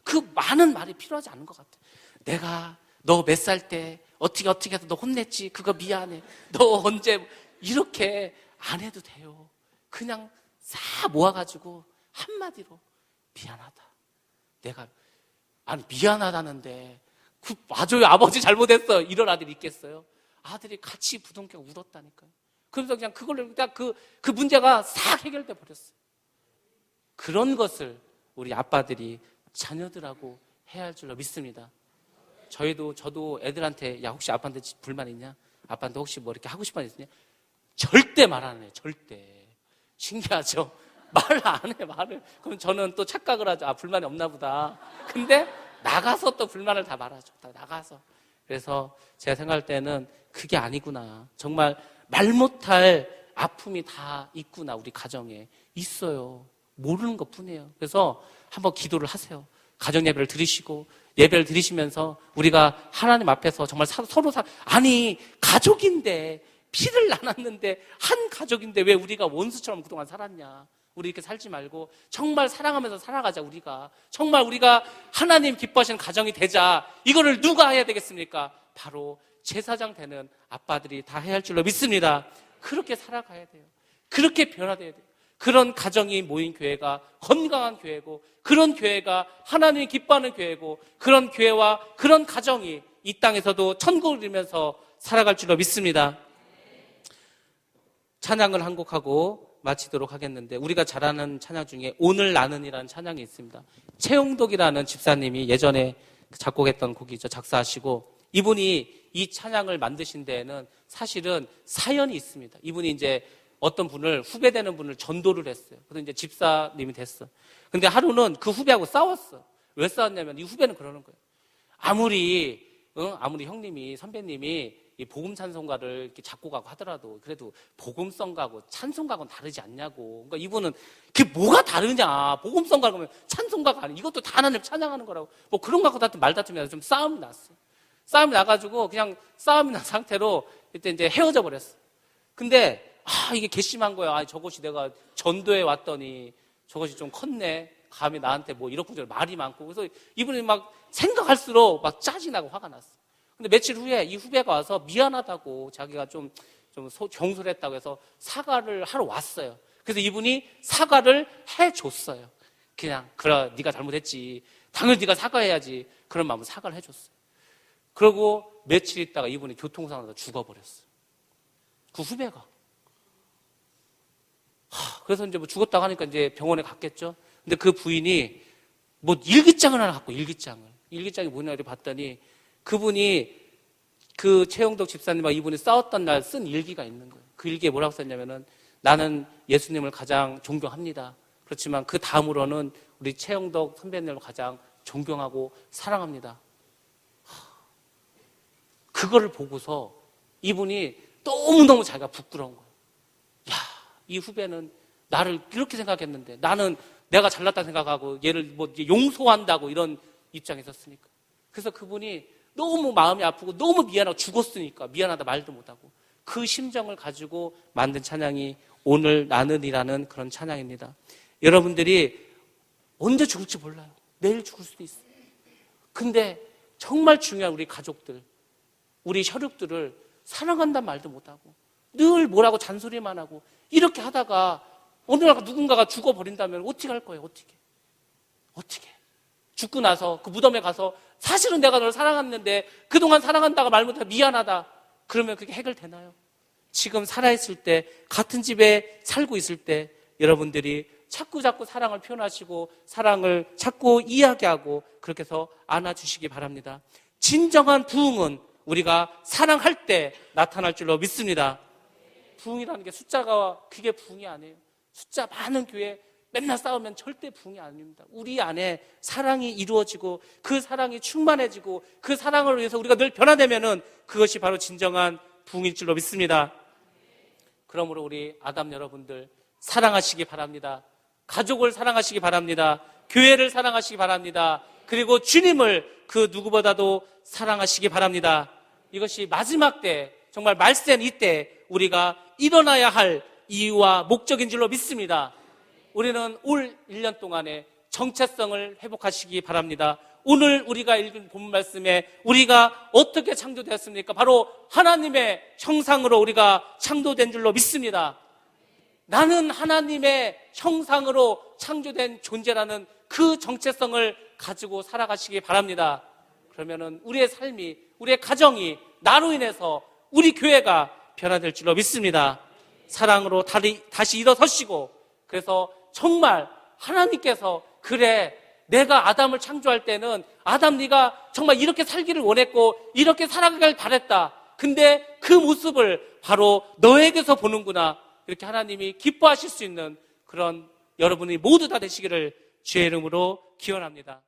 A: 그 많은 말이 필요하지 않은 것 같아요. 내가 너 몇 살 때 어떻게 해서 너 혼냈지? 그거 미안해. 너 언제 이렇게 안 해도 돼요. 그냥 싹 모아가지고 한마디로 미안하다. 내가 미안하다는데 맞아요. 아버지 잘못했어. 이런 아들이 있겠어요? 아들이 같이 부둥켜 울었다니까요. 그래서 그냥 그걸로 딱 그 문제가 싹 해결돼 버렸어요. 그런 것을 우리 아빠들이 자녀들하고 해야 할 줄로 믿습니다. 저도 애들한테 야 혹시 아빠한테 불만 있냐? 아빠한테 혹시 뭐 이렇게 하고 싶은 말 있냐? 절대 말 안 해요. 절대. 신기하죠? 말 안 해, 말을. 그럼 저는 또 착각을 하죠. 불만이 없나 보다. 근데 나가서 또 불만을 다 말하죠. 다 나가서. 그래서 제가 생각할 때는 그게 아니구나. 정말 말 못할 아픔이 다 있구나. 우리 가정에 있어요. 모르는 것 뿐이에요. 그래서 한번 기도를 하세요. 가정 예배를 드리시고 예배를 드리시면서 우리가 하나님 앞에서 정말 서로 가족인데 피를 나눴는데 한 가족인데 왜 우리가 원수처럼 그동안 살았냐. 우리 이렇게 살지 말고 정말 사랑하면서 살아가자. 우리가 정말 우리가 하나님 기뻐하시는 가정이 되자. 이거를 누가 해야 되겠습니까? 바로 제사장 되는 아빠들이 다 해야 할 줄로 믿습니다. 그렇게 살아가야 돼요. 그렇게 변화돼야 돼요. 그런 가정이 모인 교회가 건강한 교회고 그런 교회가 하나님이 기뻐하는 교회고 그런 교회와 그런 가정이 이 땅에서도 천국을 이루면서 살아갈 줄로 믿습니다. 찬양을 한 곡하고 마치도록 하겠는데 우리가 잘 아는 찬양 중에 오늘 나는이라는 찬양이 있습니다. 최용덕이라는 집사님이 예전에 작곡했던 곡이죠. 작사하시고 이분이 이 찬양을 만드신 데에는 사실은 사연이 있습니다. 이분이 이제 어떤 분을 후배되는 분을 전도를 했어요. 그래서 이제 집사님이 됐어. 근데 하루는 그 후배하고 싸웠어. 왜 싸웠냐면 이 후배는 그러는 거예요. 아무리 형님이 선배님이 이 복음 찬송가를 이렇게 작곡하고 하더라도 그래도 복음성가고 찬송가고는 다르지 않냐고. 그러니까 이분은 그게 뭐가 다르냐. 복음성가 그러면 찬송가가 아니야. 이것도 다 하나님 찬양하는 거라고. 뭐 그런 거 갖고 말다툼이 좀 싸움이 났어요. 싸움이 나가지고 그냥 싸움이 난 상태로 이때 이제 헤어져 버렸어. 근데 이게 괘씸한 거야. 저것이 내가 전도에 왔더니 저것이 좀 컸네. 감히 나한테 뭐 이렇게 말이 많고. 그래서 이분이 막 생각할수록 막 짜증 나고 화가 났어. 근데 며칠 후에 이 후배가 와서 미안하다고 자기가 좀 경솔했다고 해서 사과를 하러 왔어요. 그래서 이분이 사과를 해줬어요. 그냥 그래 네가 잘못했지. 당연히 네가 사과해야지. 그런 마음으로 사과를 해줬어요. 그러고 며칠 있다가 이분이 교통사고로 죽어버렸어요. 그 후배가. 그래서 이제 뭐 죽었다고 하니까 이제 병원에 갔겠죠. 근데 그 부인이 뭐 일기장을 하나 갖고 일기장이 뭐냐 이렇게 봤더니 그분이 그 최영덕 집사님과 이분이 싸웠던 날 쓴 일기가 있는 거예요. 그 일기에 뭐라고 썼냐면은 나는 예수님을 가장 존경합니다. 그렇지만 그 다음으로는 우리 최영덕 선배님을 가장 존경하고 사랑합니다. 그거를 보고서 이분이 너무너무 자기가 부끄러운 거예요. 야, 이 후배는 나를 이렇게 생각했는데 나는 내가 잘났다 생각하고 얘를 뭐 용서한다고 이런 입장에 있었으니까. 그래서 그분이 너무 마음이 아프고 너무 미안하고 죽었으니까 미안하다 말도 못하고 그 심정을 가지고 만든 찬양이 오늘 나는이라는 그런 찬양입니다. 여러분들이 언제 죽을지 몰라요. 내일 죽을 수도 있어요. 근데 정말 중요한 우리 가족들, 우리 혈육들을 사랑한다는 말도 못하고 늘 뭐라고 잔소리만 하고 이렇게 하다가 어느 날 누군가가 죽어버린다면 어떻게 할 거예요? 어떻게 죽고 나서 그 무덤에 가서 사실은 내가 너를 사랑했는데 그동안 사랑한다고 말 못해 미안하다 그러면 그게 해결되나요? 지금 살아있을 때 같은 집에 살고 있을 때 여러분들이 자꾸 사랑을 표현하시고 사랑을 자꾸 이야기하고 그렇게 해서 안아주시기 바랍니다. 진정한 부흥은 우리가 사랑할 때 나타날 줄로 믿습니다. 부흥이라는 게 숫자가 그게 부흥이 아니에요. 숫자 많은 교회 맨날 싸우면 절대 부흥이 아닙니다. 우리 안에 사랑이 이루어지고 그 사랑이 충만해지고 그 사랑을 위해서 우리가 늘 변화되면은 그것이 바로 진정한 부흥일 줄로 믿습니다. 그러므로 우리 아담 여러분들 사랑하시기 바랍니다. 가족을 사랑하시기 바랍니다. 교회를 사랑하시기 바랍니다. 그리고 주님을 그 누구보다도 사랑하시기 바랍니다. 이것이 마지막 때 정말 말세는 이때 우리가 일어나야 할 이유와 목적인 줄로 믿습니다. 우리는 올 1년 동안에 정체성을 회복하시기 바랍니다. 오늘 우리가 읽은 본 말씀에 우리가 어떻게 창조되었습니까? 바로 하나님의 형상으로 우리가 창조된 줄로 믿습니다. 나는 하나님의 형상으로 창조된 존재라는 그 정체성을 가지고 살아가시기 바랍니다. 그러면은 우리의 삶이, 우리의 가정이 나로 인해서 우리 교회가 변화될 줄로 믿습니다. 사랑으로 다시 일어서시고 그래서 정말 하나님께서 그래 내가 아담을 창조할 때는 아담 네가 정말 이렇게 살기를 원했고 이렇게 살아가길 바랬다. 근데 그 모습을 바로 너에게서 보는구나. 이렇게 하나님이 기뻐하실 수 있는 그런 여러분이 모두 다 되시기를 주의 이름으로 기원합니다.